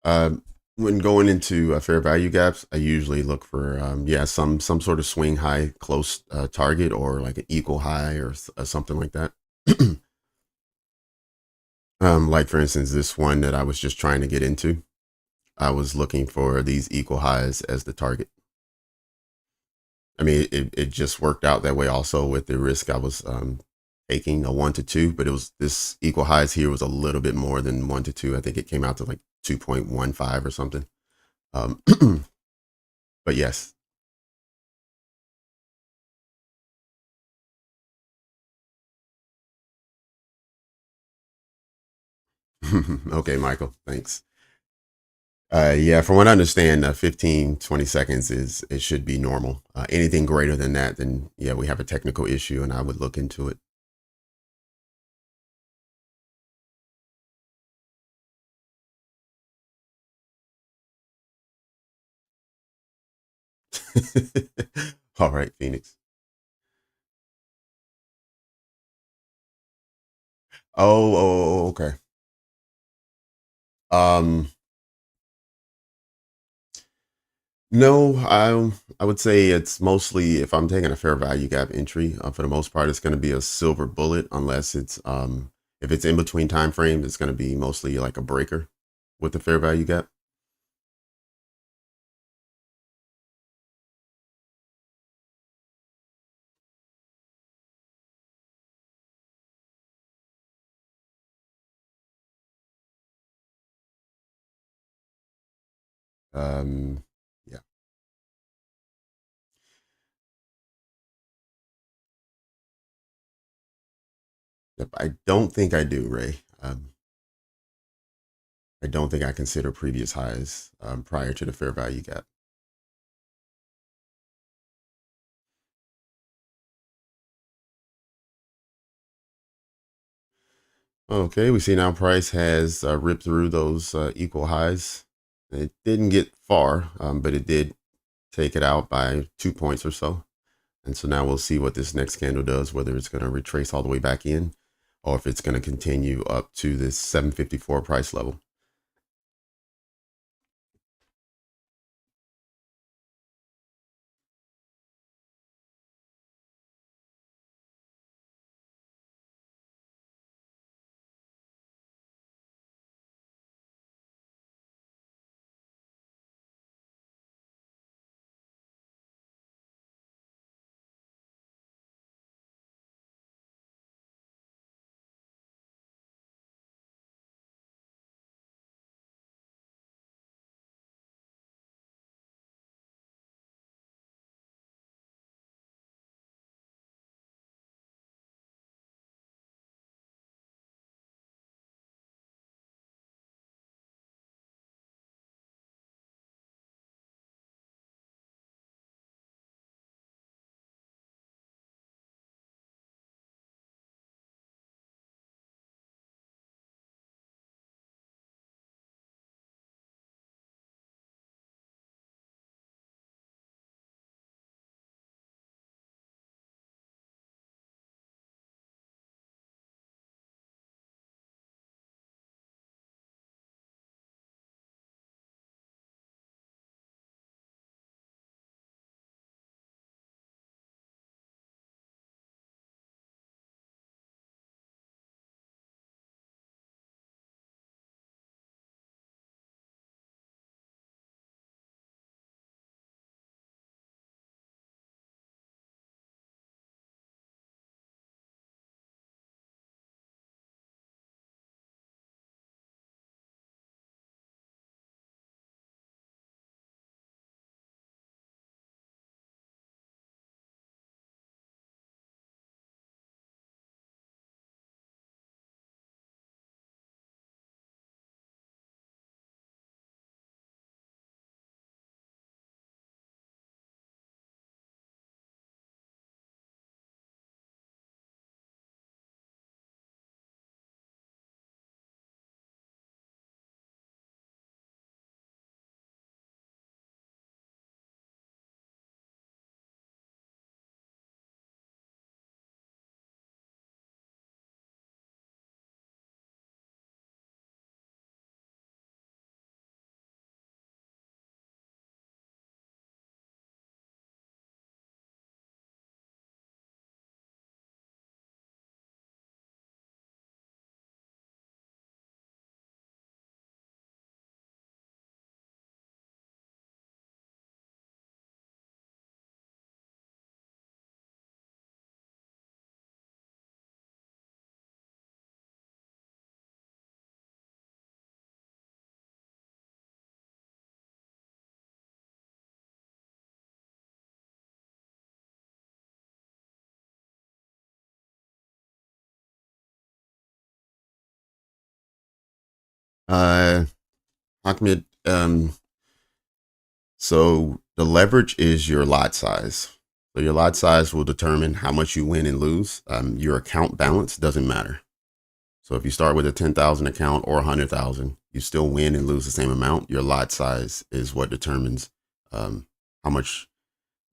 Uh, when going into fair value gaps, I usually look for yeah, some sort of swing high close target, or like an equal high, or something like that. Like for instance, this one that I was just trying to get into, I was looking for these equal highs as the target. I mean, it just worked out that way also with the risk I was taking, a 1 to 2, but it was this equal highs here was a little bit more than 1 to 2. I think it came out to like 2.15 or something. Um, but yes. Okay, Michael, thanks. Yeah, from what I understand, 15, 20 seconds it should be normal. Anything greater than that, then yeah, we have a technical issue and I would look into it. All right, Phoenix. Okay. Um, no, I would say it's mostly, if I'm taking a fair value gap entry, for the most part, it's going to be a silver bullet, unless it's if it's in between time frames, it's going to be mostly like a breaker with the fair value gap. Um, yeah, yep, I don't think I do, Ray. I don't think I consider previous highs prior to the fair value gap. Okay, we see now price has ripped through those equal highs. It didn't get far, but it did take it out by 2 points or so. And so now we'll see what this next candle does, whether it's going to retrace all the way back in, or if it's going to continue up to this 754 price level. Uh, Ahmed, so the leverage is your lot size. So your lot size will determine how much you win and lose. Your account balance doesn't matter. So if you start with a 10,000 account or 100,000, you still win and lose the same amount. Your lot size is what determines how much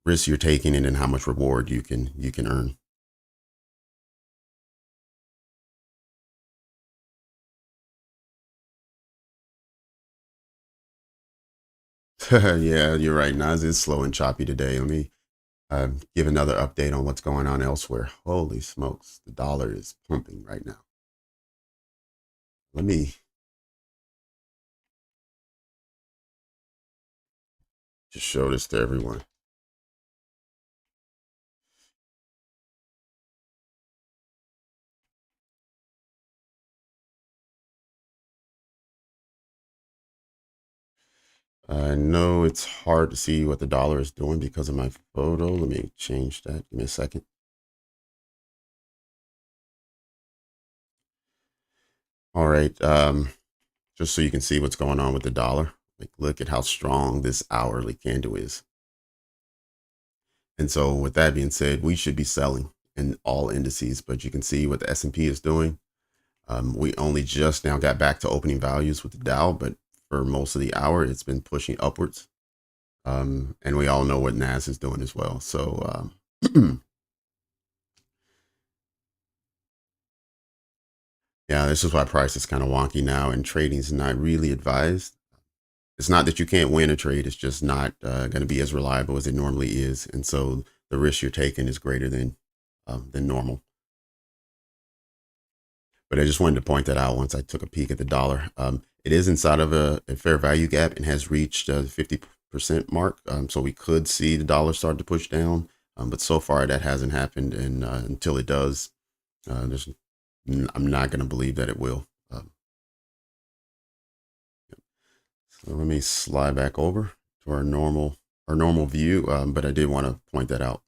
risk you're taking and then how much reward you can earn. Yeah, you're right. Nas is slow and choppy today. Let me give another update on what's going on elsewhere. Holy smokes, the dollar is pumping right now. Let me just show this to everyone. I know it's hard to see what the dollar is doing because of my photo. Let me change that. Give me a second. All right. Just so you can see what's going on with the dollar. Like, look at how strong this hourly candle is. And so, with that being said, we should be selling in all indices. But you can see what the S&P is doing. We only just now got back to opening values with the Dow, but for most of the hour, it's been pushing upwards. And we all know what Nas is doing as well. So, yeah, this is why price is kind of wonky now, and trading is not really advised. It's not that you can't win a trade; it's just not going to be as reliable as it normally is, and so the risk you're taking is greater than normal. But I just wanted to point that out once I took a peek at the dollar. It is inside of a fair value gap and has reached the 50% mark. So we could see the dollar start to push down. But so far that hasn't happened. And until it does, there's, I'm not going to believe that it will. So let me slide back over to our normal view. But I did want to point that out.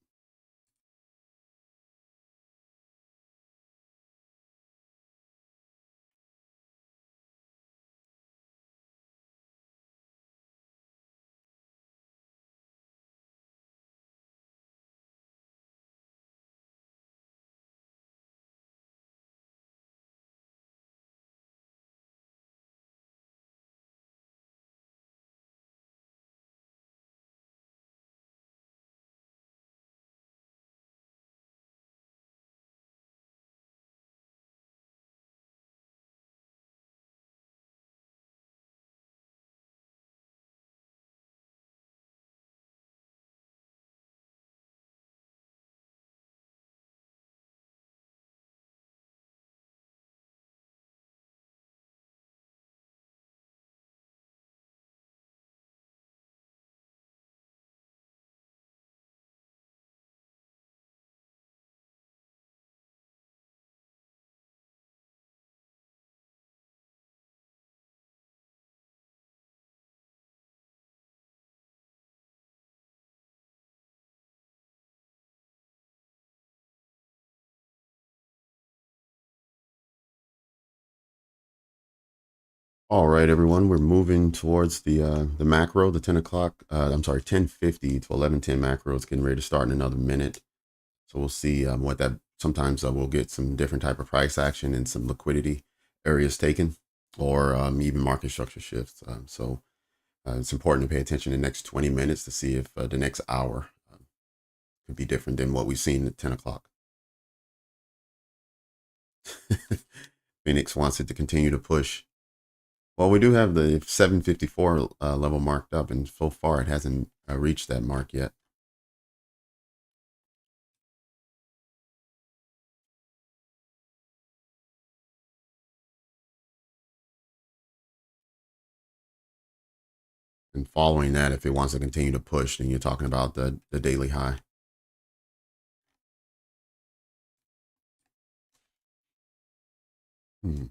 All right, everyone, we're moving towards the macro, the 10 o'clock. I'm sorry, 10:50 to 11:10 macro. It's getting ready to start in another minute. So we'll see what that. Sometimes we'll get some different type of price action and some liquidity areas taken, or even market structure shifts. So it's important to pay attention in the next 20 minutes to see if the next hour could be different than what we've seen at 10 o'clock. Phoenix wants it to continue to push. Well, we do have the 754 level marked up, and so far it hasn't reached that mark yet. And following that, if it wants to continue to push, then you're talking about the daily high. Hmm.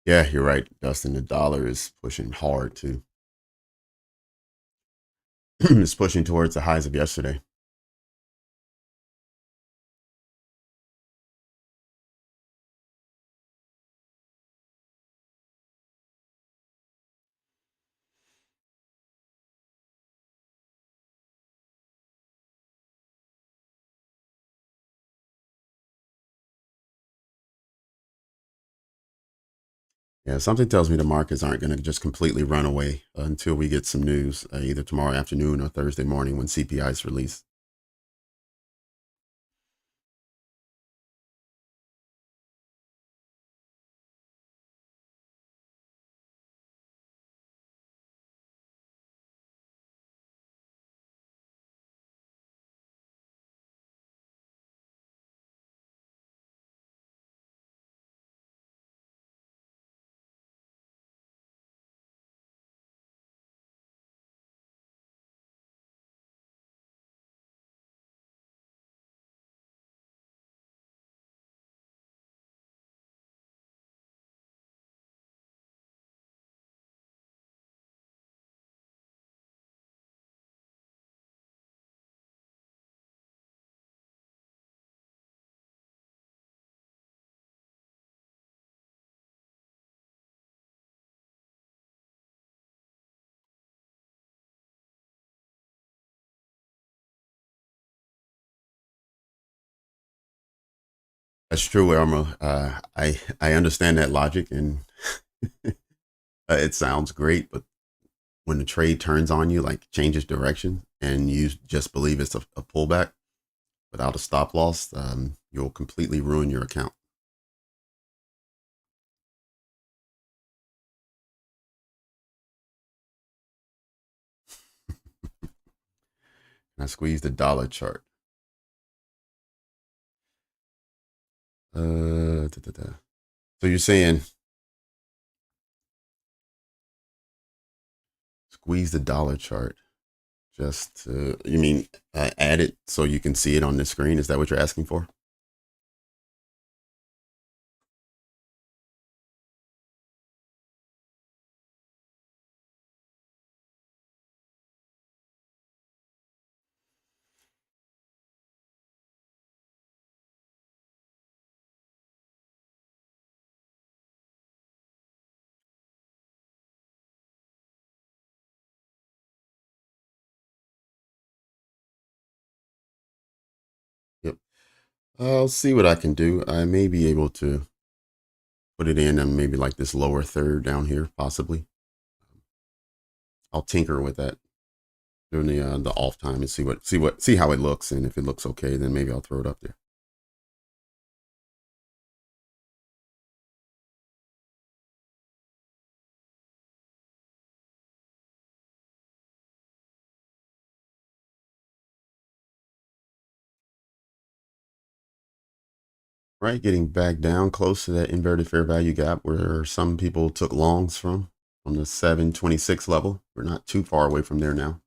Yeah, you're right, Dustin. The dollar is pushing hard too. It's pushing towards the highs of yesterday. Yeah, something tells me the markets aren't going to just completely run away until we get some news, either tomorrow afternoon or Thursday morning when CPI is released. That's true, Elmer. I understand that logic, and it sounds great. But when the trade turns on you, like changes direction, and you just believe it's a pullback without a stop loss, you'll completely ruin your account. And I squeeze the dollar chart. Da, da, da. So you're saying squeeze the dollar chart? Just you mean add it so you can see it on the screen? Is that what you're asking for? Yep. I'll see what I can do. I may be able to put it in and maybe like this lower third down here, possibly. I'll tinker with that during the off time and see how it looks, and if it looks okay, then maybe I'll throw it up there. Right, getting back down close to that inverted fair value gap where some people took longs from the 726 level. We're not too far away from there now.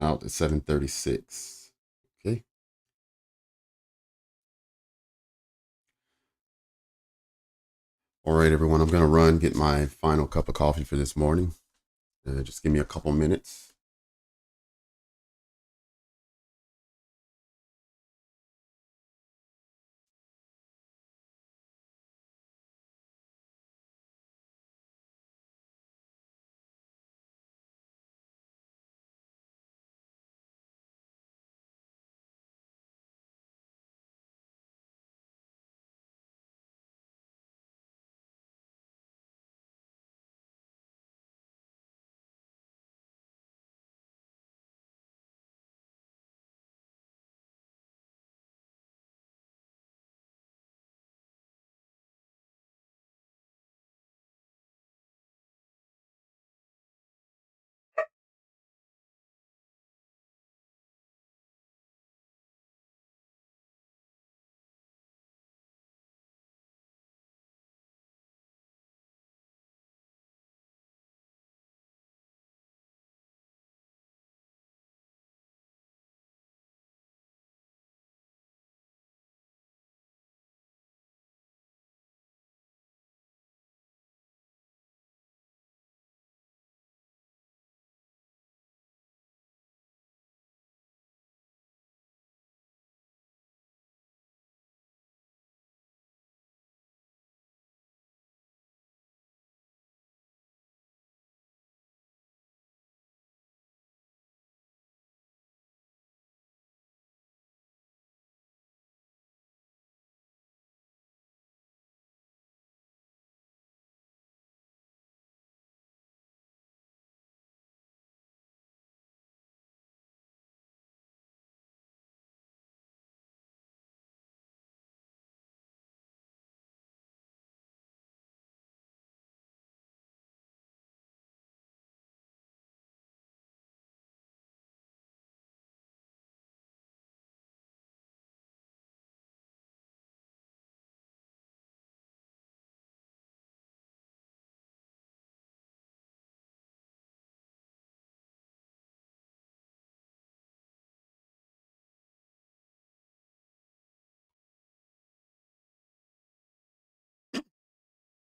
out at 736. Okay. All right, everyone, I'm going to run, get my final cup of coffee for this morning. Just give me a couple minutes.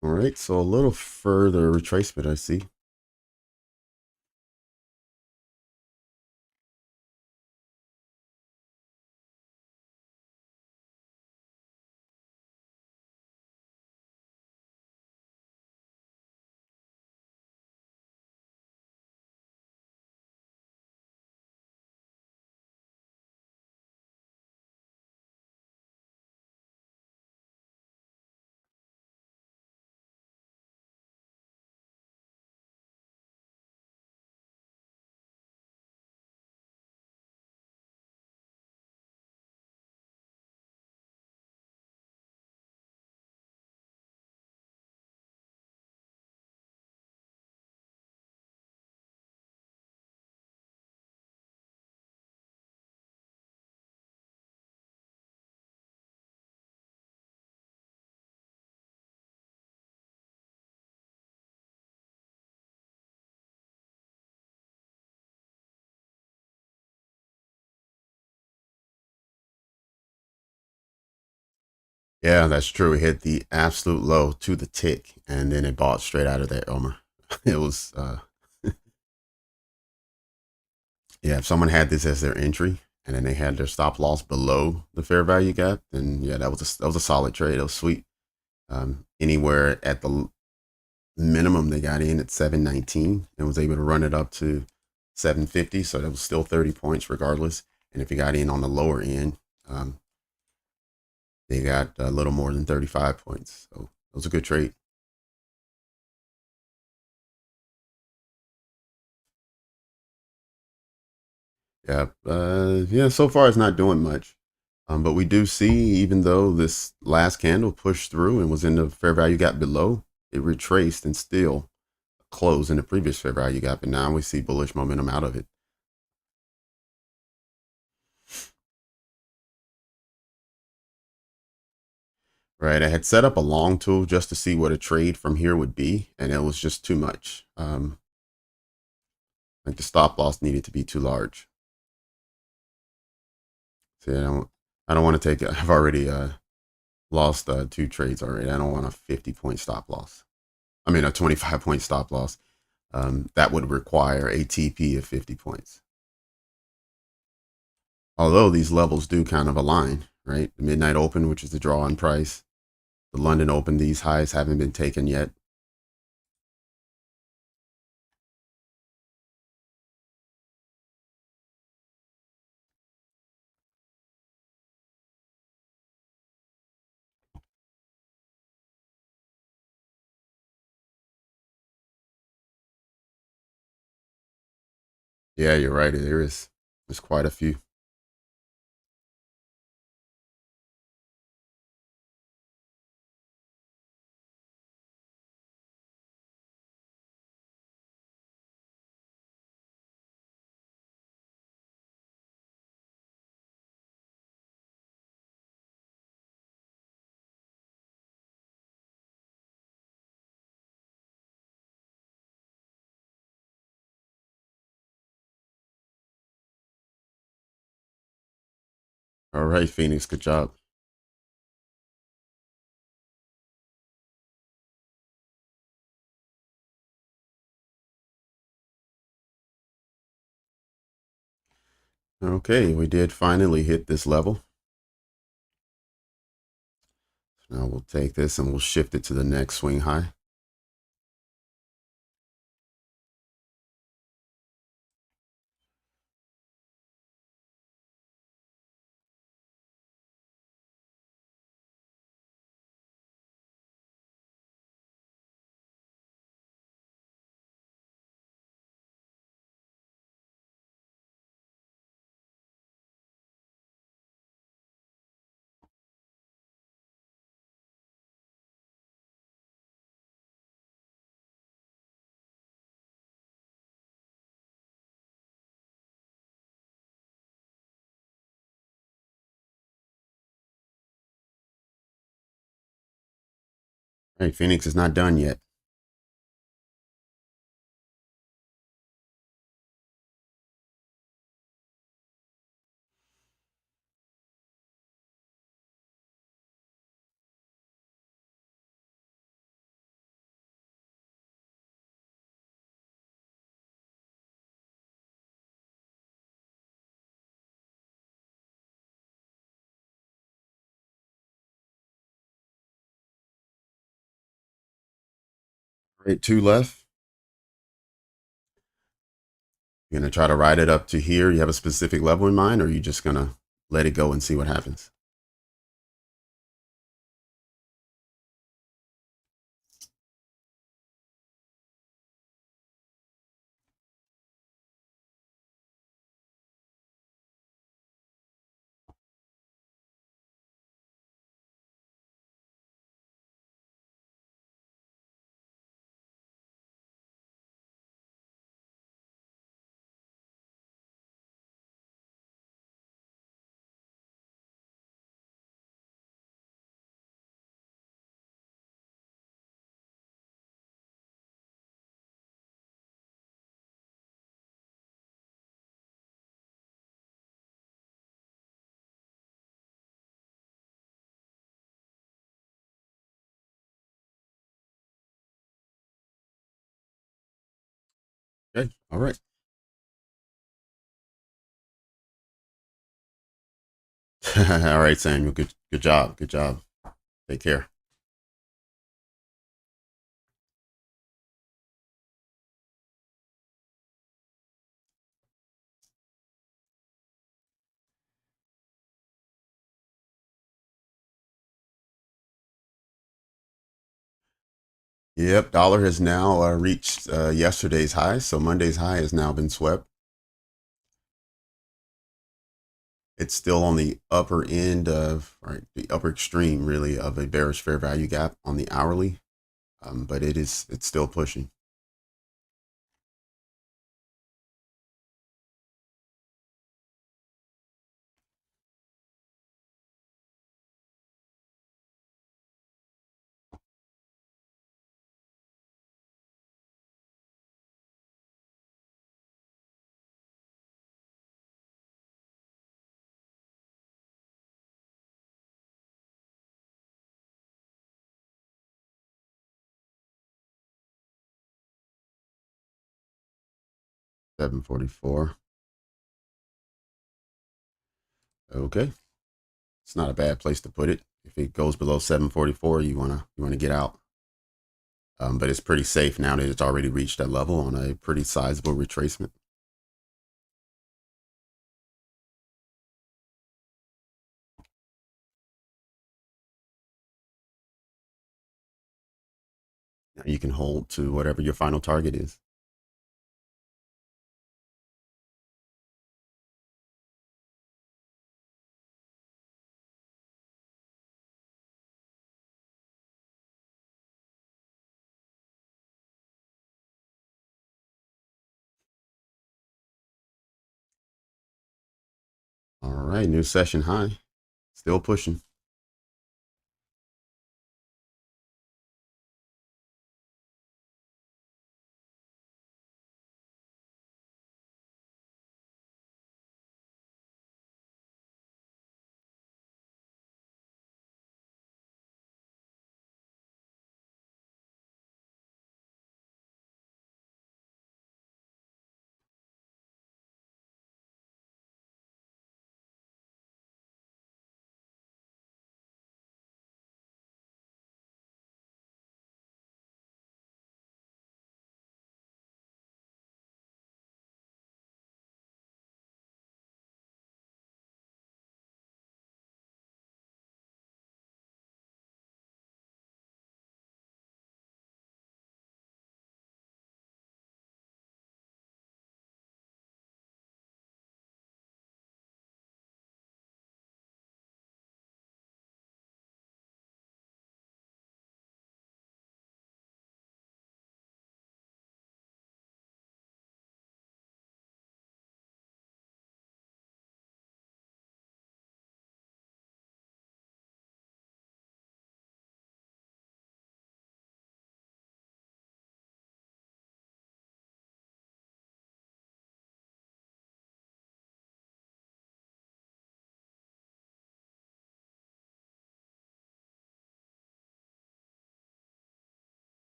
All right, so a little further retracement, I see. Yeah, that's true. It hit the absolute low to the tick, and then it bought straight out of that Elmer. It was, yeah, if someone had this as their entry and then they had their stop loss below the fair value gap, then yeah, that was a solid trade. It was sweet. Anywhere at the minimum, they got in at 719 and was able to run it up to 750. So that was still 30 points regardless. And if you got in on the lower end, they got a little more than 35 points. So it was a good trade. Yeah. Yeah. So far, it's not doing much. But we do see, even though this last candle pushed through and was in the fair value gap below, it retraced and still closed in the previous fair value gap. And now we see bullish momentum out of it. Right. I had set up a long tool just to see what a trade from here would be, and it was just too much. Like the stop loss needed to be too large. See, I don't want to take. I've already lost 2 trades already. I don't want a 50-point stop loss. I mean, a 25-point stop loss. That would require a TP of 50 points. Although these levels do kind of align, right? The midnight open, which is the draw on price. The London open, these highs haven't been taken yet. Yeah, you're right. There's quite a few. All right, Phoenix, good job. Okay, we did finally hit this level. Now we'll take this and we'll shift it to the next swing high. All right, Phoenix is not done yet. All right, 2 left. You're gonna try to ride it up to here. You have a specific level in mind, or are you just gonna let it go and see what happens? Okay, all right. All right, Samuel. Good job. Good job. Take care. Yep, dollar has now reached yesterday's high, so Monday's high has now been swept. It's still on the upper end of, right, the upper extreme, really, of a bearish fair value gap on the hourly, but it's still pushing. 744. Okay. It's not a bad place to put it. If it goes below 744, you wanna get out. But it's pretty safe now that it's already reached that level on a pretty sizable retracement. Now you can hold to whatever your final target is. All right, new session high. Still pushing.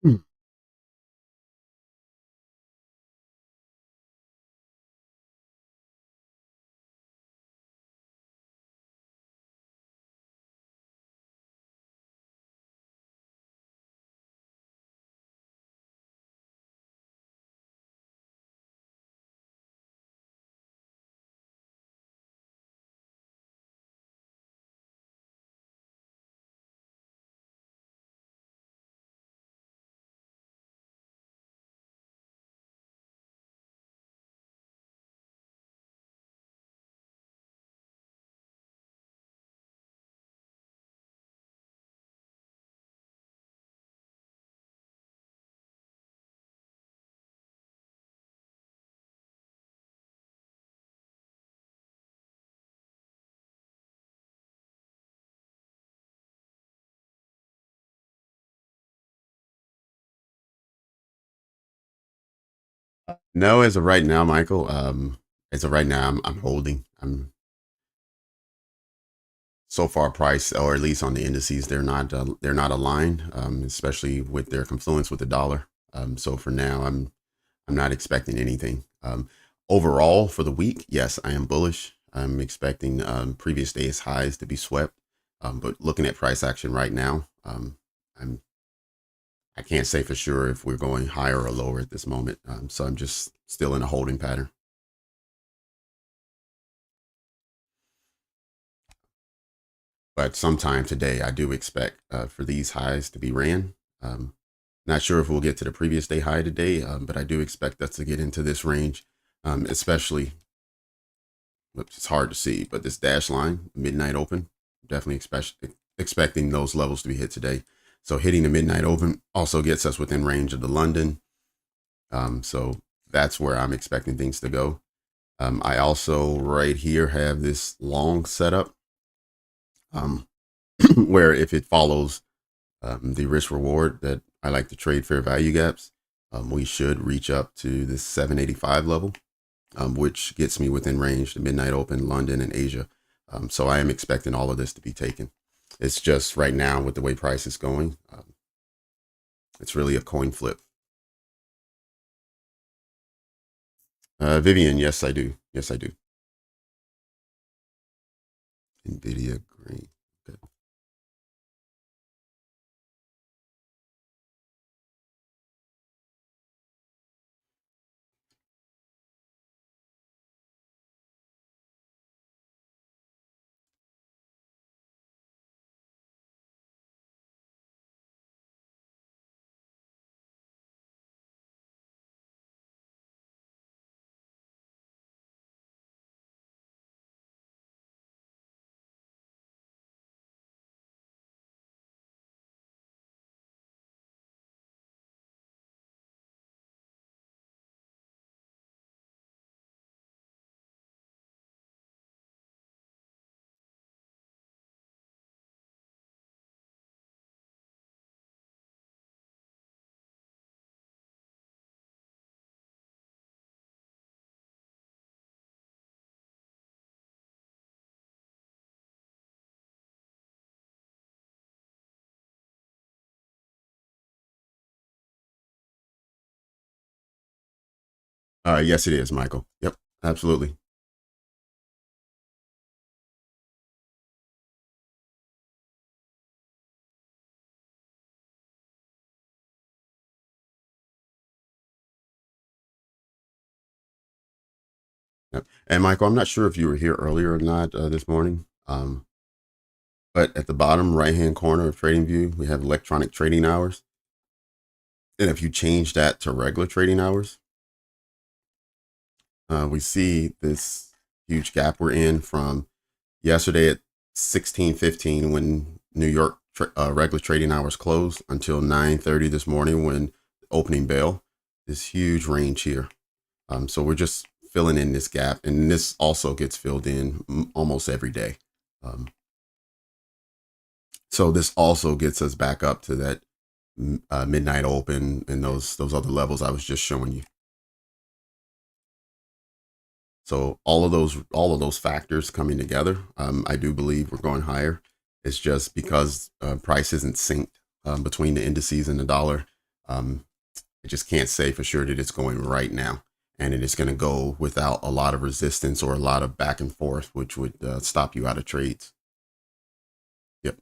Hmm. No, as of right now, Michael. As of right now, I'm holding. I'm so far priced, or at least on the indices, they're not aligned, especially with their confluence with the dollar. So for now, I'm not expecting anything. Overall for the week, yes, I am bullish. I'm expecting previous days highs to be swept. But looking at price action right now, I'm I can't say for sure if we're going higher or lower at this moment. So I'm just still in a holding pattern. But sometime today, I do expect for these highs to be ran. Um, Not sure if we'll get to the previous day high today, but I do expect us to get into this range, especially It's hard to see, but this dash line, midnight open, definitely expecting those levels to be hit today. So hitting the midnight open also gets us within range of the London. So that's where I'm expecting things to go. I also right here have this long setup where if it follows the risk reward that I like to trade fair value gaps, we should reach up to this 785 level, which gets me within range, the midnight open, London and Asia. So I am expecting all of this to be taken. It's just right now with the way price is going, it's really a coin flip. Vivian, yes, I do. Yes, I do. NVIDIA green. Okay. Yes, it is, Michael. Yep, absolutely. Yep. And Michael, I'm not sure if you were here earlier or not this morning, but at the bottom right-hand corner of TradingView, we have electronic trading hours. And if you change that to regular trading hours, we see this huge gap we're in from yesterday at 16:15 when New York regular trading hours closed until 9:30 this morning when opening bell. This huge range here. So we're just filling in this gap, and this also gets filled in almost every day. Um, so this also gets us back up to that midnight open and those other levels I was just showing you. So all of those factors coming together, I do believe we're going higher. It's just because price isn't synced between the indices and the dollar. Um, I just can't say for sure that it's going right now, and it is going to go without a lot of resistance or a lot of back and forth, which would stop you out of trades. Yep.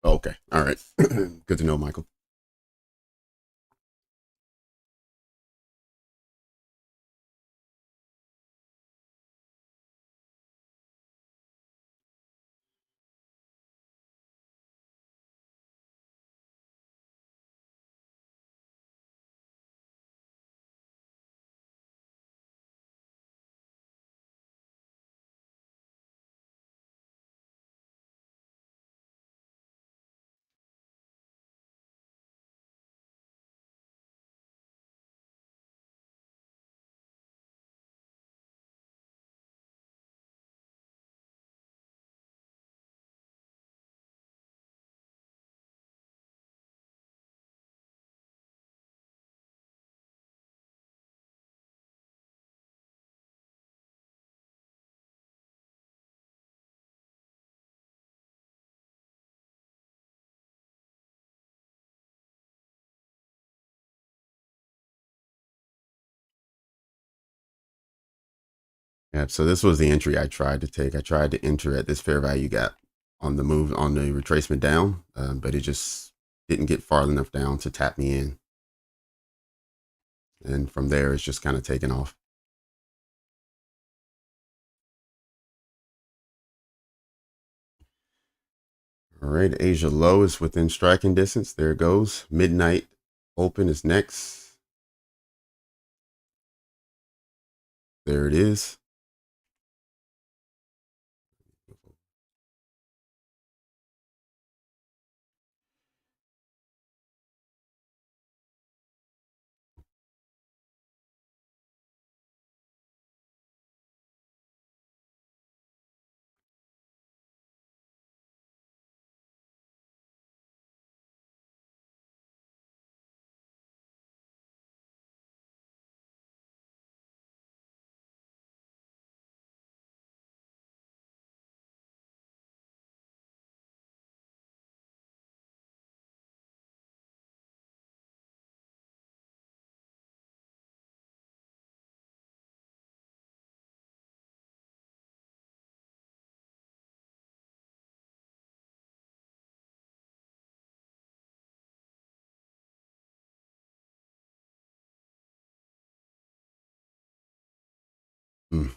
Okay. All right. Good to know, Michael. Yeah. So this was the entry I tried to take. I tried to enter at this fair value gap on the move on the retracement down, but it just didn't get far enough down to tap me in. And from there, it's just kind of taken off. All right, Asia low is within striking distance. There it goes. Midnight open is next. There it is.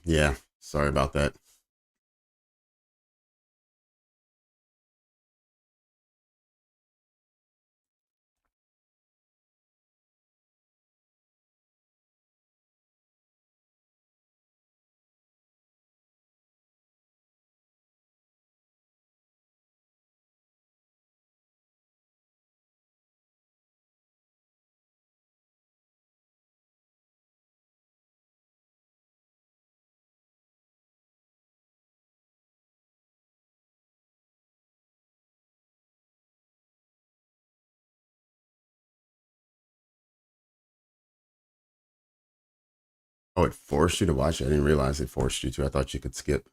Yeah, sorry about that. Oh, it forced you to watch it. I didn't realize it forced you to. I thought you could skip.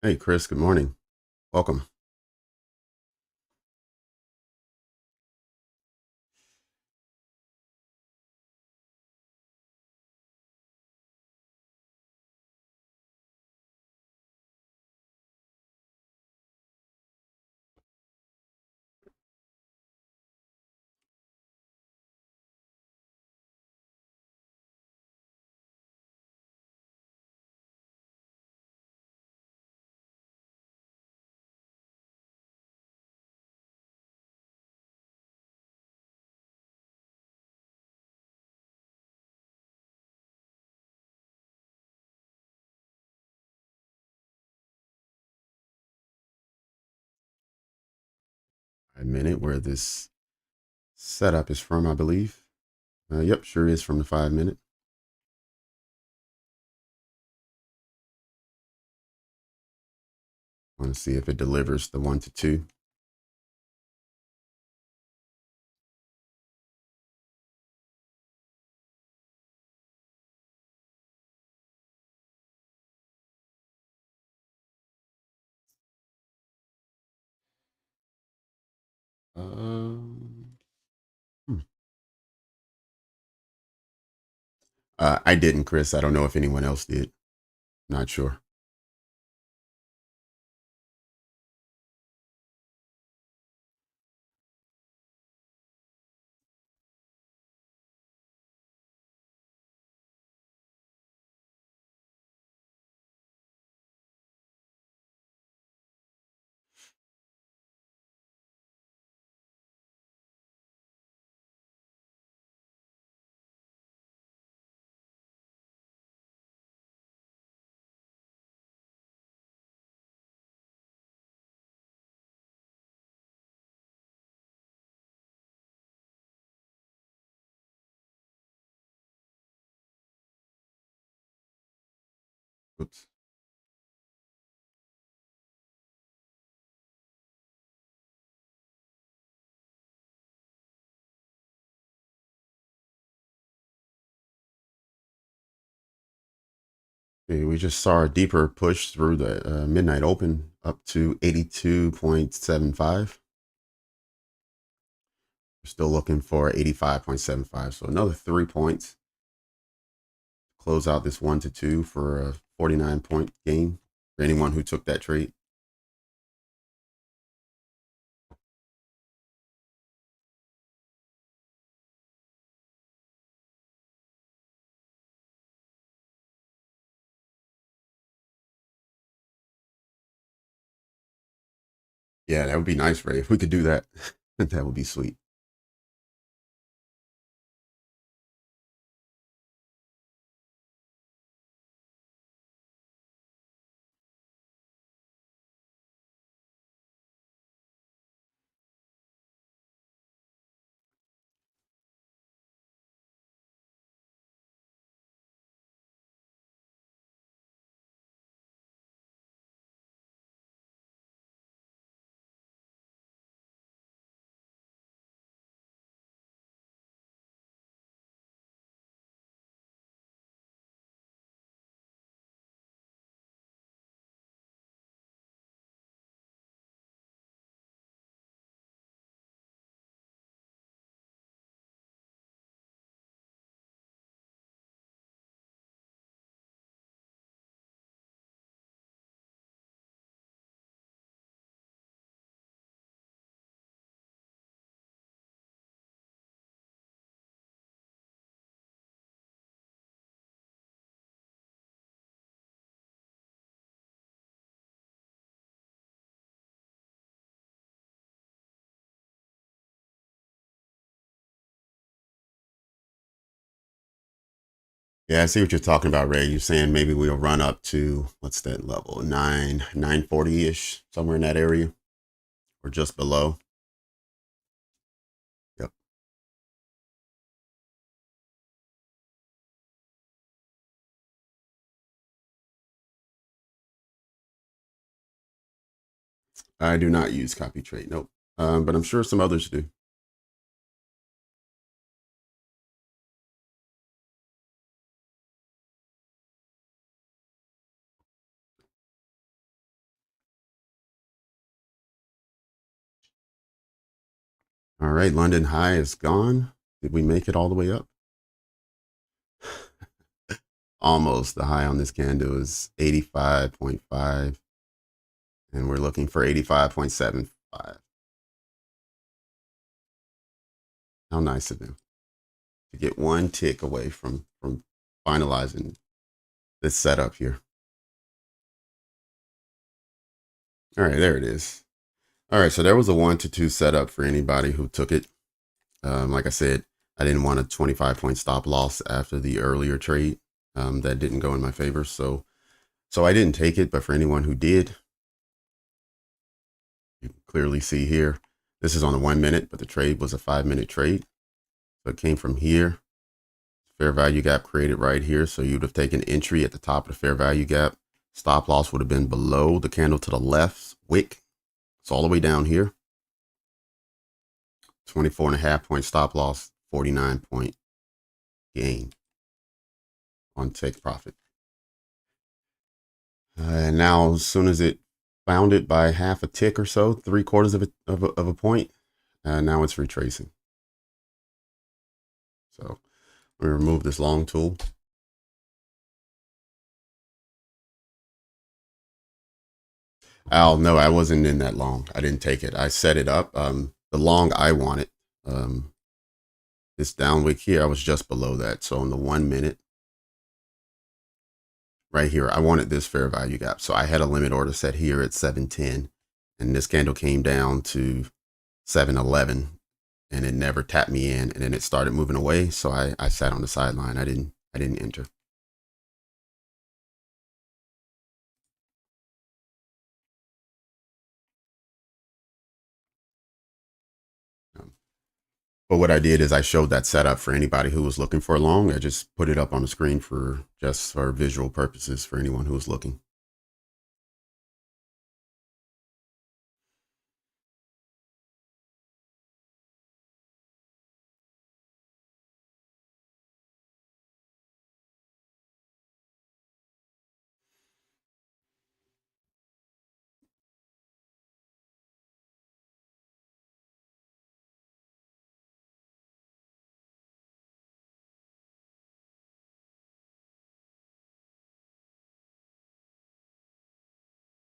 Hey, Chris, good morning. Welcome. A minute where this setup is from, I believe. Yep, sure is from the 5 minute. Want to see if it delivers the 1 to 2. Um, hmm. I didn't, Chris. I don't know if anyone else did. Not sure. Oops. Okay, we just saw a deeper push through the midnight open up to 82.75. We're still looking for 85.75. So another 3 points. Close out this 1 to 2 for a 49-point gain for anyone who took that trade. Yeah, that would be nice, Ray. If we could do that, that would be sweet. Yeah, I see what you're talking about, Ray. You're saying maybe we'll run up to what's that level? 940-ish, somewhere in that area, or just below. Yep. I do not use copy trade. Nope. But I'm sure some others do. All right, London high is gone. Did we make it all the way up? Almost. The high on this candle is 85.5, and we're looking for 85.75. How nice of them to get one tick away from finalizing this setup here. All right, there it is. All right, so there was a 1 to 2 setup for anybody who took it. Like I said, I didn't want a 25-point stop loss after the earlier trade. That didn't go in my favor, so I didn't take it. But for anyone who did, you can clearly see here, this is on the 1 minute, but the trade was a 5-minute trade. So it came from here. Fair value gap created right here. So you'd have taken entry at the top of the fair value gap. Stop loss would have been below the candle to the left wick. It's all the way down here. 24.5-point stop loss, 49-point gain on take profit. And now, as soon as it found it by half a tick or so, 3/4 of a point, now it's retracing. So we remove this long tool. No, I wasn't in that long. I didn't take it. I set it up. The long I wanted, this down wick here, I was just below that. So in the 1 minute, right here, I wanted this fair value gap. So I had a limit order set here at 710, and this candle came down to 711, and it never tapped me in, and then it started moving away. So I sat on the sideline. I didn't enter. Um, but what I did is I showed that setup for anybody who was looking for a long. I just put it up on the screen for just for visual purposes for anyone who was looking.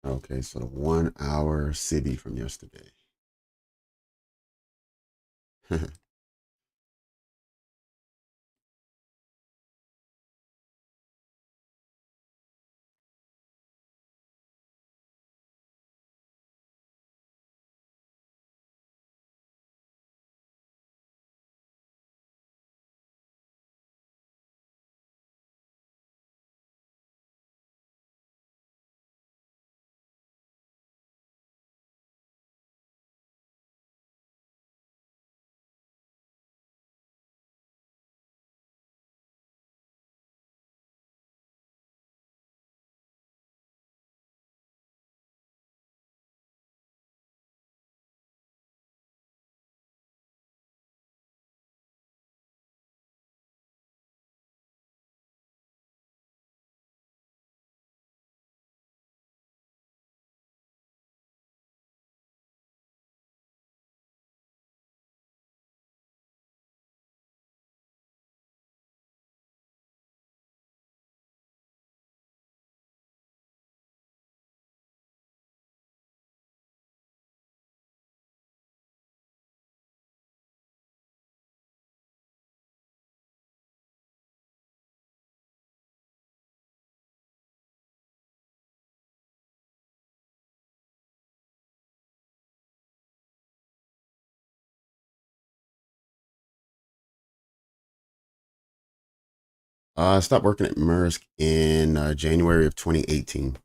Okay, so the 1 hour Cibi from yesterday. I stopped working at Maersk in January of 2018.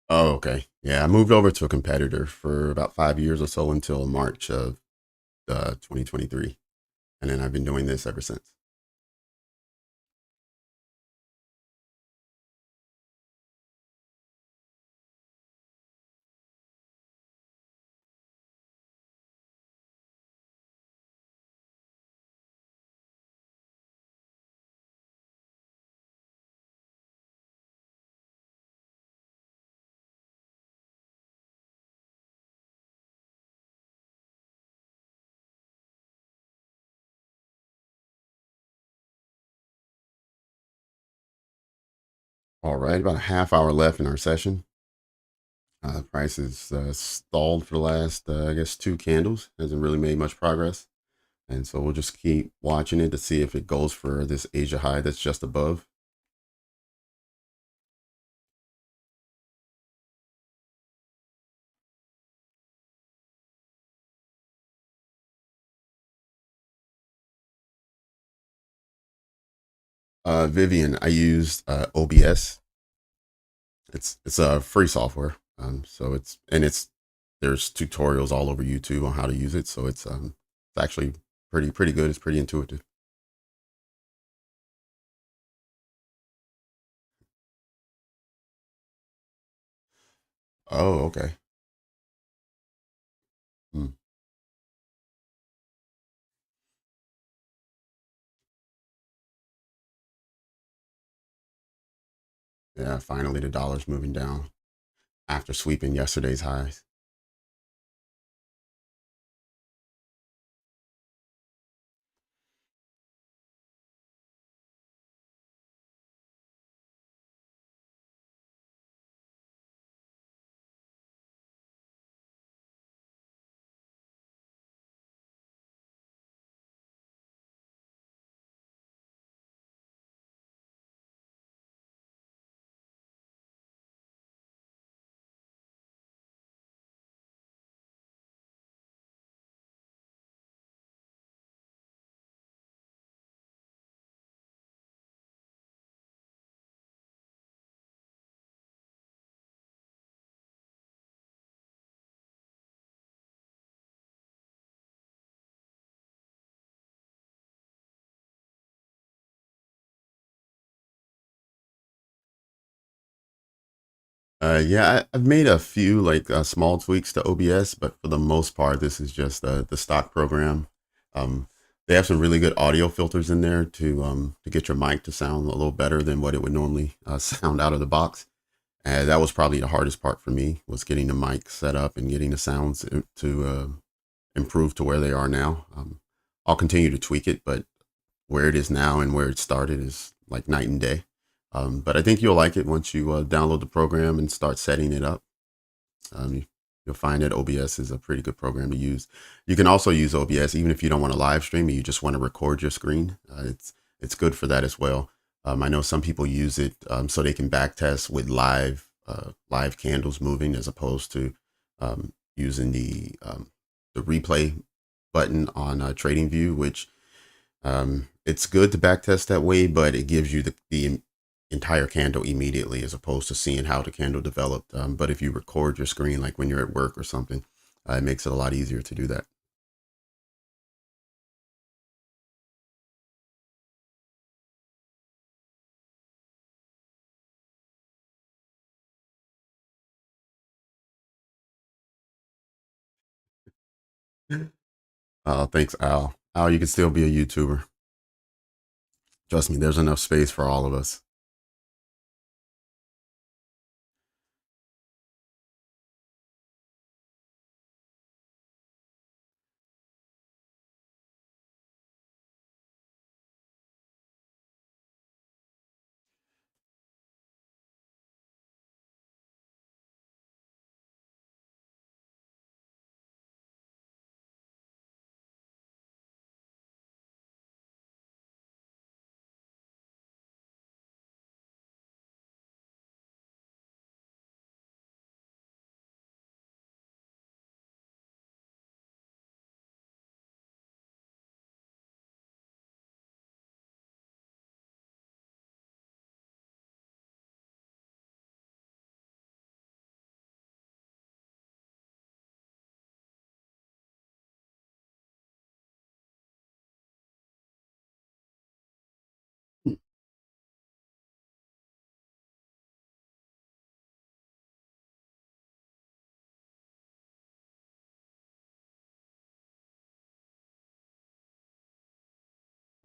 Oh, okay. Yeah, I moved over to a competitor for about 5 years or so until March of 2023. And then I've been doing this ever since. All right, about a half hour left in our session. Price is stalled for the last, I guess, two candles. Hasn't really made much progress. And so we'll just keep watching it to see if it goes for this Asia high that's just above. Vivian, I used OBS. It's a free software. So it's there's tutorials all over YouTube on how to use it. So it's actually pretty good. It's pretty intuitive. Oh, okay. Hmm. Yeah, finally the dollar's moving down after sweeping yesterday's highs. Yeah, I've made a few like small tweaks to OBS, but for the most part, this is just the stock program. Um, they have some really good audio filters in there to get your mic to sound a little better than what it would normally sound out of the box. And that was probably the hardest part for me, was getting the mic set up and getting the sounds to improve to where they are now. I'll continue to tweak it, but where it is now and where it started is like night and day. But I think you'll like it once you download the program and start setting it up. Um, you'll find that OBS is a pretty good program to use. You can also use OBS even if you don't want to live stream and you just want to record your screen. It's good for that as well. I know some people use it so they can backtest with live candles moving as opposed to using the replay button on TradingView, which it's good to backtest that way, but it gives you the entire candle immediately as opposed to seeing how the candle developed. But if you record your screen, like when you're at work or something, it makes it a lot easier to do that. Thanks, Al. Al, you can still be a YouTuber. Trust me, there's enough space for all of us.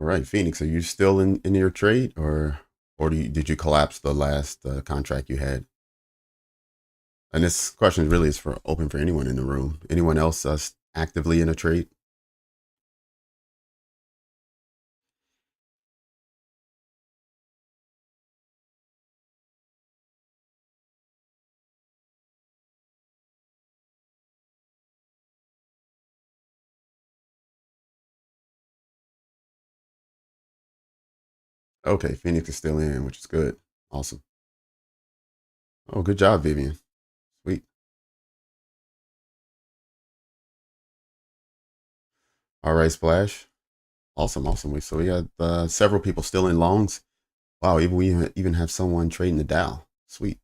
All right, Phoenix, are you still in your trade, or did you collapse the last contract you had? And this question really is for open for anyone in the room. Anyone else actively in a trade? Okay, Phoenix is still in, which is good. Awesome. Oh, good job, Vivian. Sweet. All right, Splash. Awesome, awesome. So we got several people still in longs. Wow, even have someone trading the Dow. Sweet.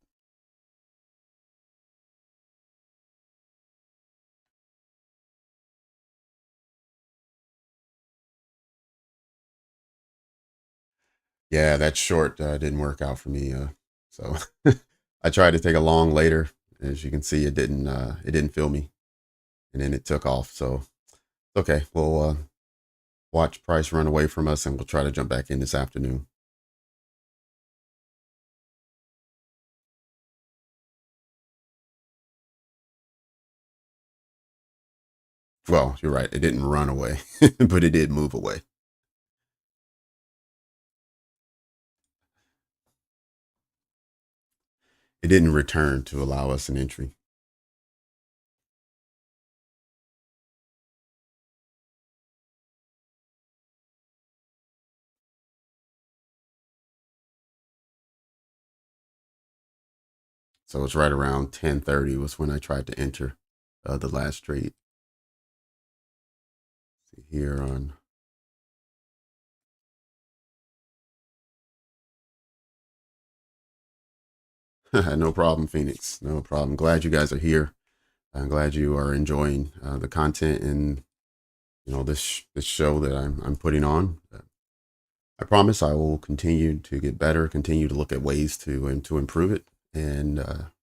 Yeah, that short didn't work out for me. So I tried to take a long later. As you can see, it didn't fill me, and then it took off. So okay, we'll watch price run away from us, and we'll try to jump back in this afternoon. Well, you're right. It didn't run away, but it did move away. It didn't return to allow us an entry. So it's right around 10:30 was when I tried to enter the last trade. See here on. No problem, Phoenix. No problem. Glad you guys are here. I'm glad you are enjoying the content and this show that I'm putting on. I promise I will continue to get better, continue to look at ways to improve it, and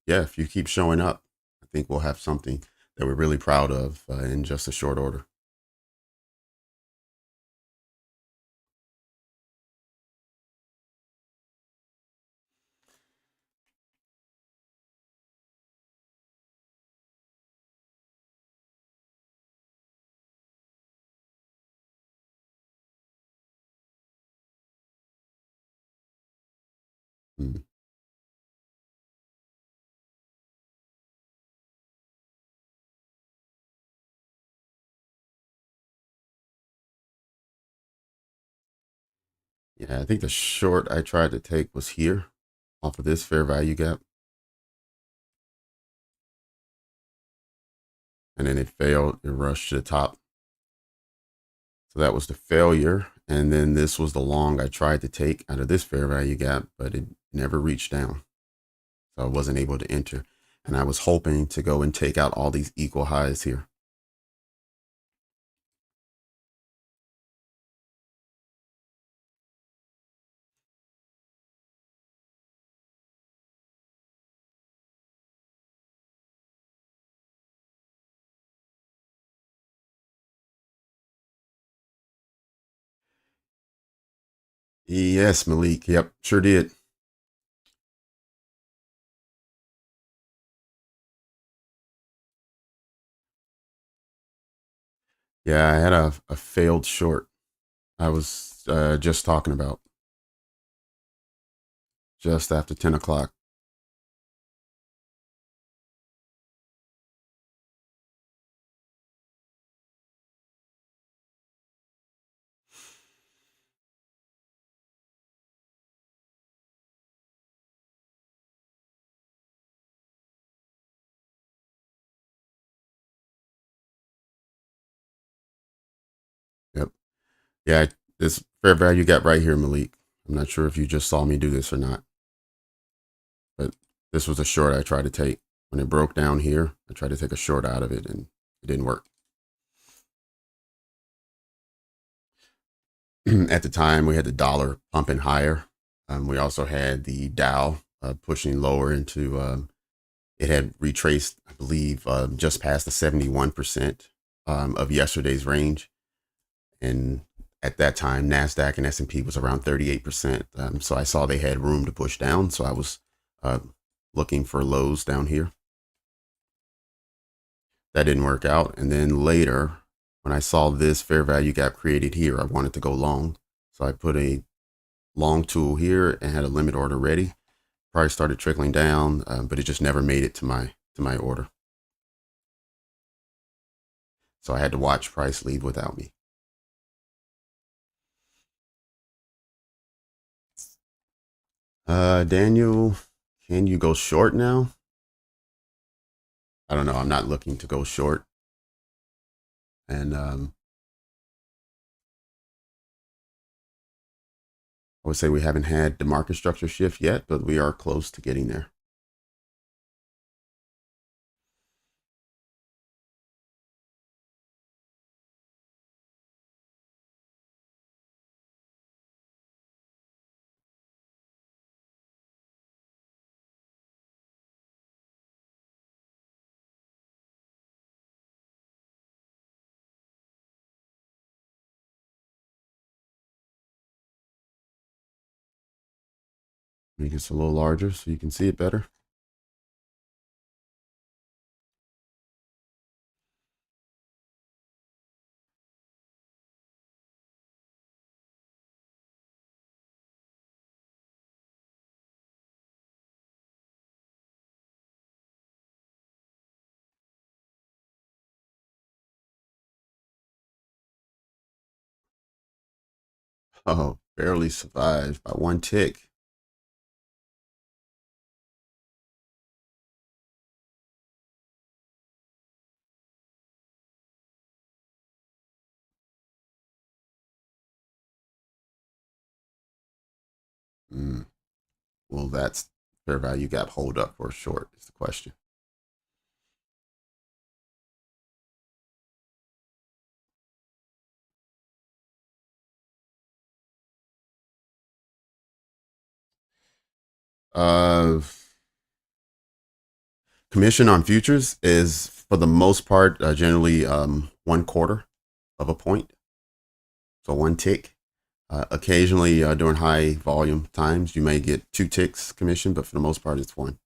yeah, if you keep showing up, I think we'll have something that we're really proud of in just a short order. Mm. Yeah, I think the short I tried to take was here off of this fair value gap. And then it failed. It rushed to the top. So that was the failure. And then this was the long I tried to take out of this fair value gap, but it never reached down. So I wasn't able to enter. And I was hoping to go and take out all these equal highs here. Yes, Malik. Yep, sure did. Yeah, I had a failed short. I was just talking about just after 10 o'clock. Yep. Yeah, this fair value gap right here, Malik. I'm not sure if you just saw me do this or not, but this was a short I tried to take. When it broke down here, I tried to take a short out of it and it didn't work. At the time, we had the dollar pumping higher. We also had the Dow pushing lower into, it had retraced, I believe, just past the 71% of yesterday's range. And at that time, Nasdaq and S&P was around 38%. So I saw they had room to push down. So I was uh, looking for lows down here. That didn't work out. And then later, when I saw this fair value gap created here, I wanted to go long. So I put a long tool here and had a limit order ready. Price started trickling down, but it just never made it to my order. So I had to watch price leave without me. Daniel, can you go short now? I don't know. I'm not looking to go short. And I would say we haven't had the market structure shift yet, but we are close to getting there. Make it a little larger so you can see it better. Oh, barely survived by one tick. Mm. Will that fair value gap hold up for a short? Is the question. Uh, Commission on futures is for the most part generally 1/4 of a point, so one tick. Occasionally during high volume times, you may get 2 ticks commission, but for the most part, it's one.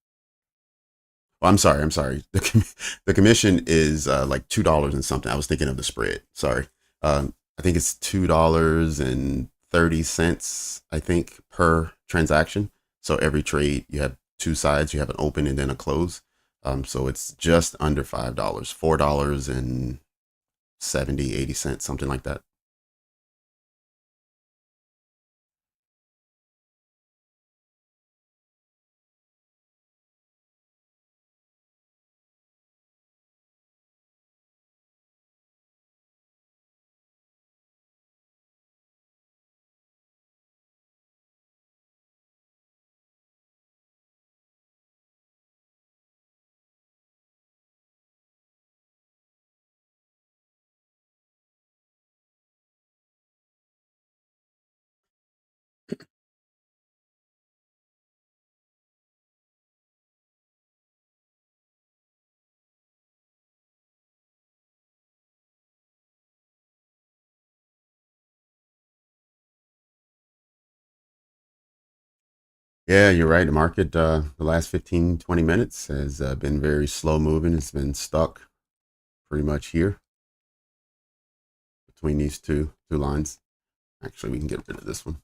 Well, I'm sorry. The commission is like $2 and something. I was thinking of the spread. Sorry. I think it's $2.30, I think, per transaction. So every trade, you have two sides. You have an open and then a close. So it's just under $5, $4.70, 80 cents, something like that. Yeah, you're right. The market, the last 15, 20 minutes has been very slow moving. It's been stuck pretty much here between these two lines. Actually, we can get rid of this one.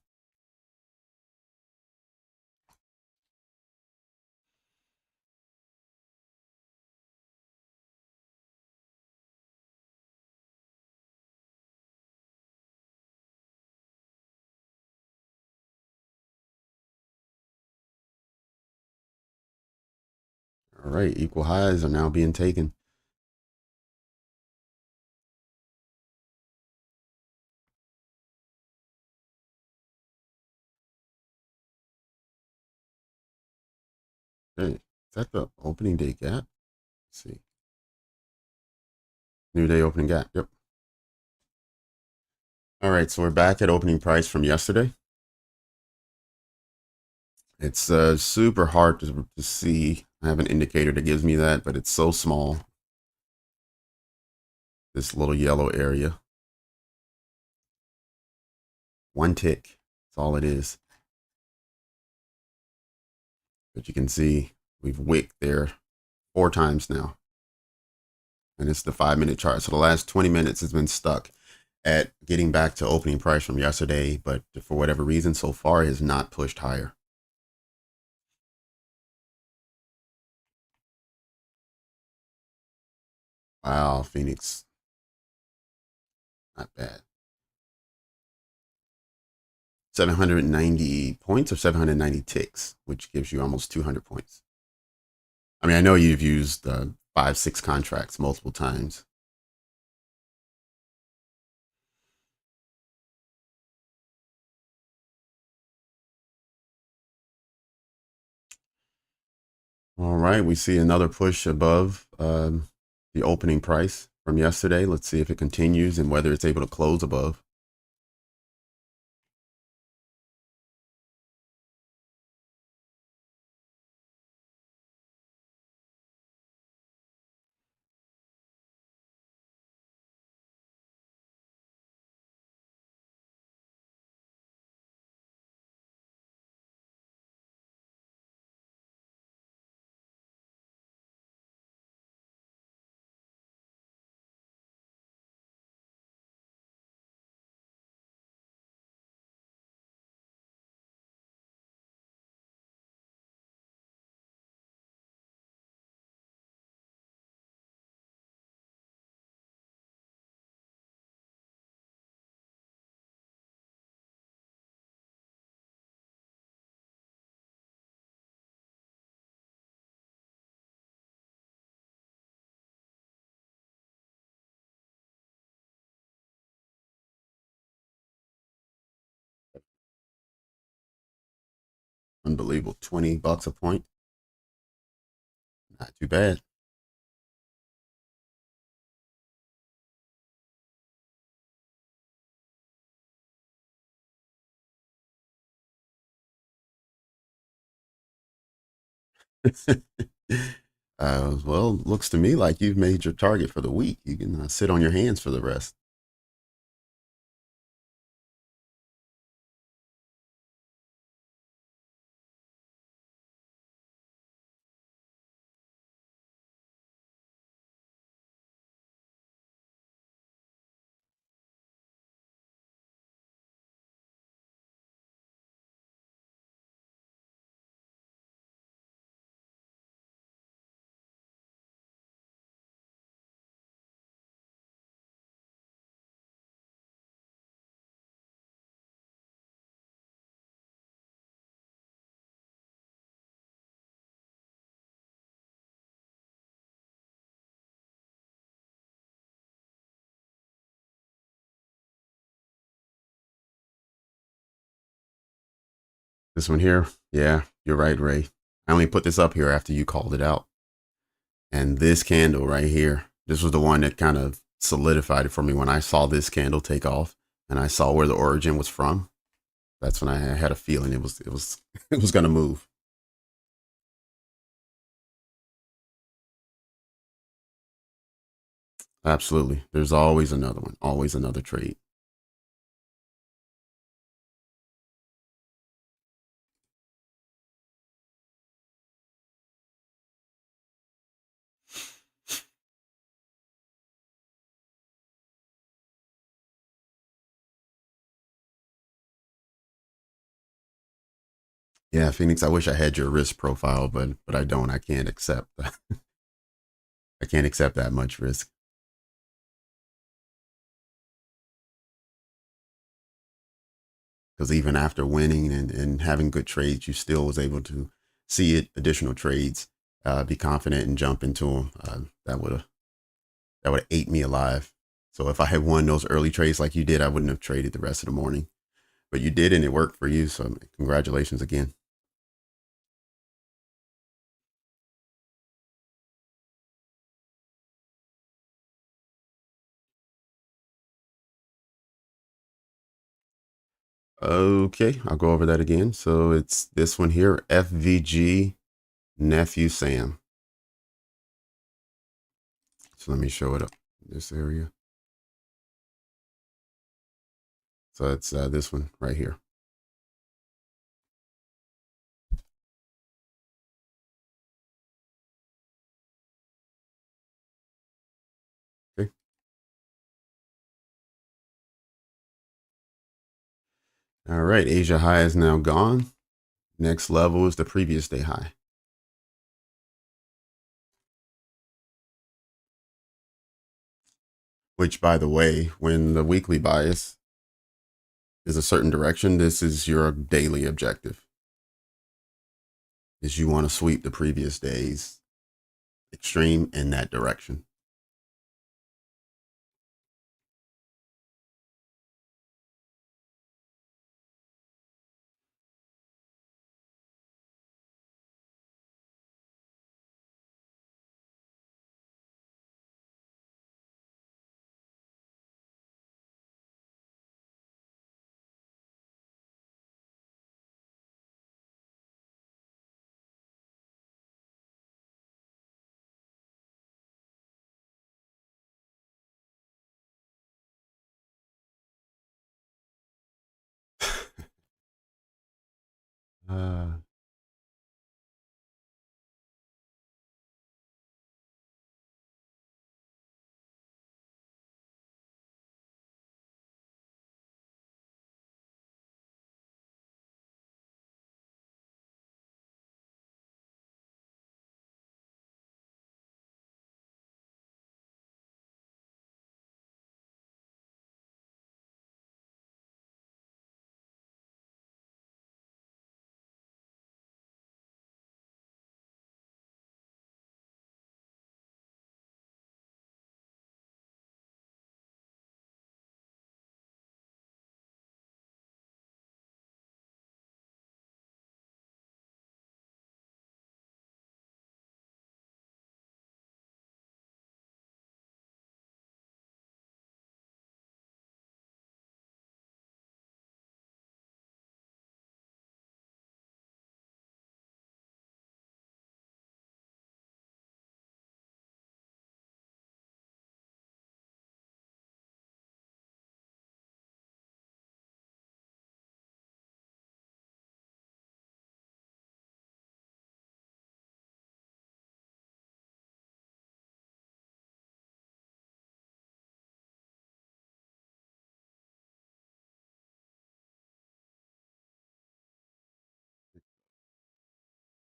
All right, equal highs are now being taken. Okay, is that the opening day gap? Let's see. New day opening gap. Yep. All right, so we're back at opening price from yesterday. It's super hard to see. I have an indicator that gives me that, but it's so small. This little yellow area. One tick. That's all it is. But you can see we've wicked there 4 times now. And it's the 5-minute chart. So the last 20 minutes has been stuck at getting back to opening price from yesterday, but for whatever reason, so far it has not pushed higher. Wow, Phoenix, not bad. 790 points or 790 ticks, which gives you almost 200 points. I mean, I know you've used 5, 6 contracts multiple times. All right, we see another push above the opening price from yesterday. Let's see if it continues and whether it's able to close above. Unbelievable. $20 a point. Not too bad. Well, looks to me like you've made your target for the week. You can sit on your hands for the rest. This one here, yeah, you're right, Ray. I only put this up here after you called it out. And this candle right here, this was the one that kind of solidified it for me when I saw this candle take off and I saw where the origin was from. That's when I had a feeling it was it was gonna move. Absolutely. There's always another one, always another trade. Yeah, Phoenix, I wish I had your risk profile, but I don't. I can't accept I can't accept that much risk. Because even after winning and having good trades, you still was able to see it, additional trades, be confident and jump into them. That would have ate me alive. So if I had won those early trades like you did, I wouldn't have traded the rest of the morning. But you did, and it worked for you. So congratulations again. Okay, I'll go over that again. So it's this one here, FVG Nephew Sam. So let me show it up in this area. So it's this one right here. Okay. All right. Asia high is now gone. Next level is the previous day high. Which, by the way, when the weekly bias is a certain direction, this is your daily objective. Is you want to sweep the previous day's extreme in that direction.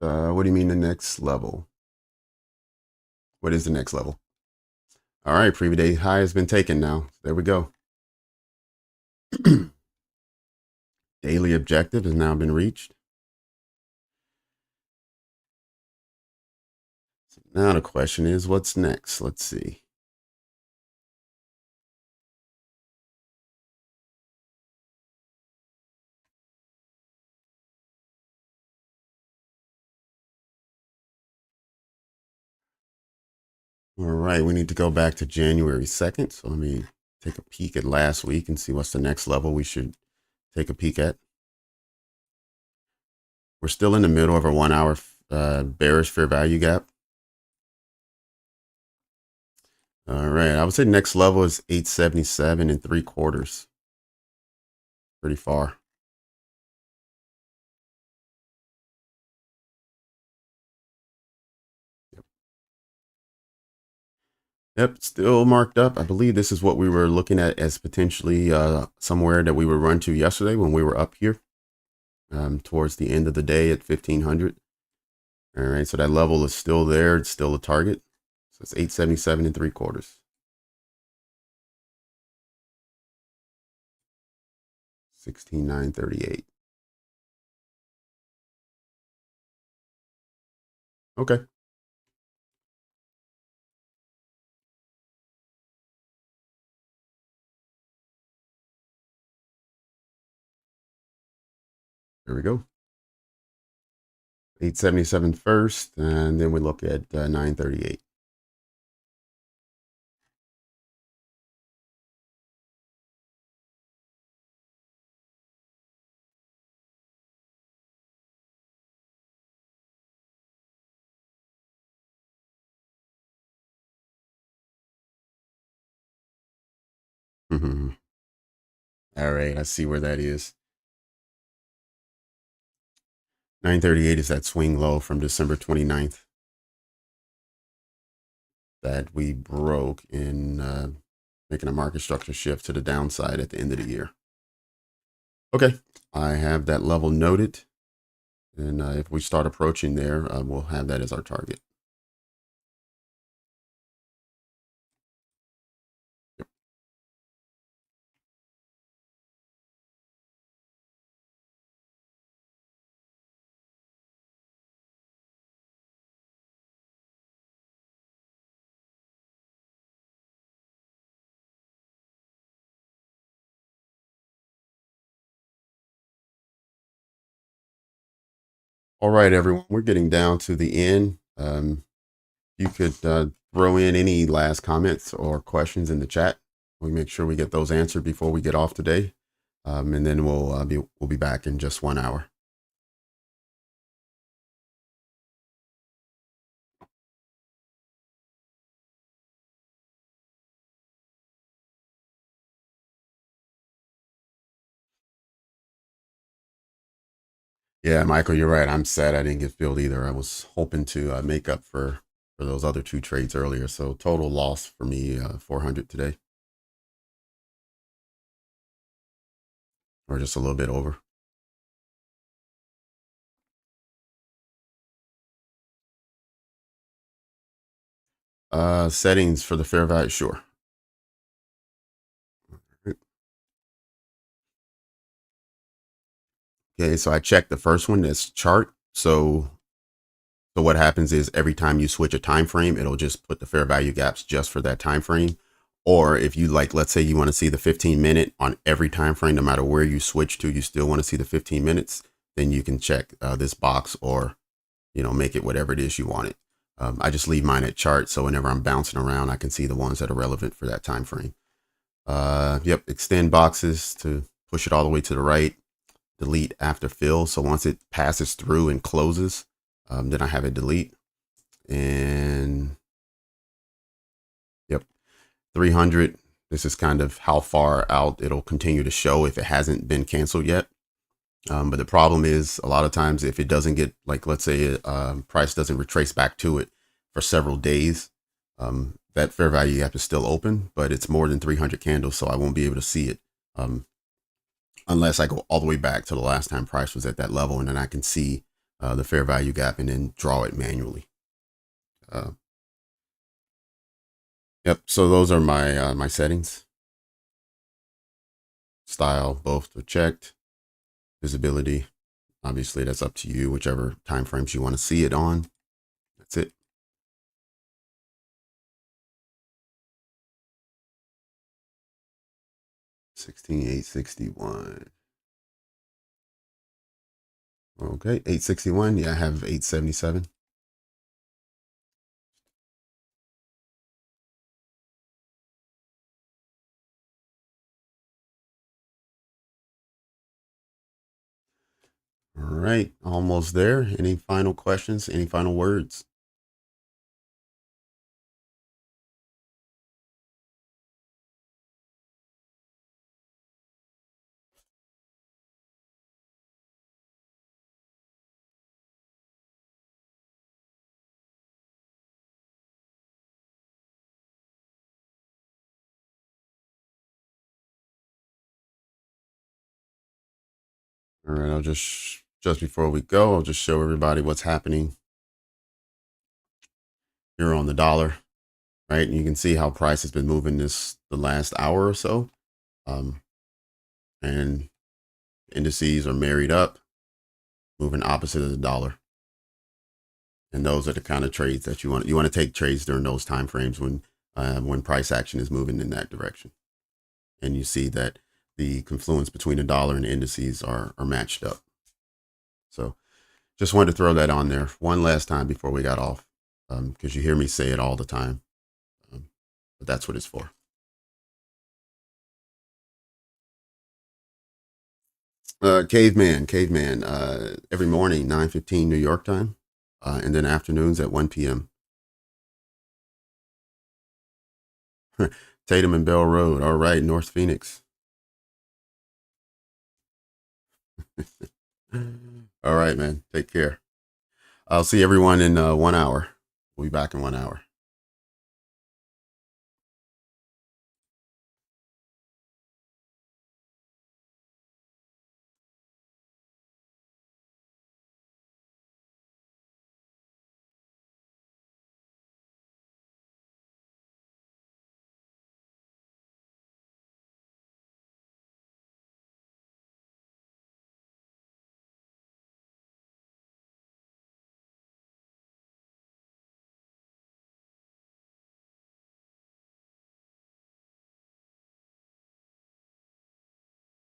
What do you mean the next level? What is the next level? All right, previous day high has been taken now. There we go. Daily objective has now been reached. So now the question is, what's next? Let's see. All right, we need to go back to January 2nd. So let me take a peek at last week and see what's the next level we should take a peek at. We're still in the middle of a 1 hour bearish fair value gap. All right, I would say next level is 877 and 3/4. Pretty far. Yep, still marked up. I believe this is what we were looking at as potentially somewhere that we would run to yesterday when we were up here towards the end of the day at 1500. All right, so that level is still there. It's still a target. So it's 877 and 3/4. 16,938. Okay. There we go. 877 first, and then we look at 938. All right, I see where that is. 938 is that swing low from December 29th that we broke in making a market structure shift to the downside at the end of the year. Okay, I have that level noted. And if we start approaching there, we'll have that as our target. Yep. All right, everyone, we're getting down to the end. You could throw in any last comments or questions in the chat. We make sure we get those answered before we get off today, and then we'll be back in just 1 hour. Yeah, Michael, you're right. I'm sad I didn't get filled either. I was hoping to make up for those other two trades earlier. So total loss for me, 400 today, or just a little bit over. Settings for the fair value, sure. Okay, so I checked the first one, that's chart. So what happens is every time you switch a time frame, it'll just put the fair value gaps just for that time frame. Or if you like, let's say you want to see the 15-minute on every time frame, no matter where you switch to, you still want to see the 15 minutes, then you can check this box, or make it whatever it is you want it. I just leave mine at chart, so whenever I'm bouncing around, I can see the ones that are relevant for that time frame. Yep, extend boxes to push it all the way to the right. Delete after fill. So once it passes through and closes, then I have it delete. And yep, 300. This is kind of how far out it'll continue to show if it hasn't been canceled yet. But the problem is a lot of times if it doesn't get, like, let's say price doesn't retrace back to it for several days, that fair value gap is still open, but it's more than 300 candles. So I won't be able to see it. Unless I go all the way back to the last time price was at that level, and then I can see the fair value gap, and then draw it manually. Yep. So those are my my settings. Style, both are checked. Visibility, obviously that's up to you, whichever time frames you want to see it on. That's it. $16,861. Okay, 861. Yeah, I have 877. All right, almost there. Any final questions? Any final words? All right, I'll just before we go, I'll just show everybody what's happening here on the dollar, right? And you can see how price has been moving the last hour or so. And indices are married up, moving opposite of the dollar. And those are the kind of trades that you want. You want to take trades during those time frames when price action is moving in that direction. And you see that the confluence between the dollar and the indices are matched up. So just wanted to throw that on there one last time before we got off, because you hear me say it all the time. But that's what it's for. Caveman, every morning, 9:15 New York time, and then afternoons at 1 p.m. Tatum and Bell Road. All right, North Phoenix. All right, man. Take care. I'll see everyone in 1 hour. We'll be back in 1 hour.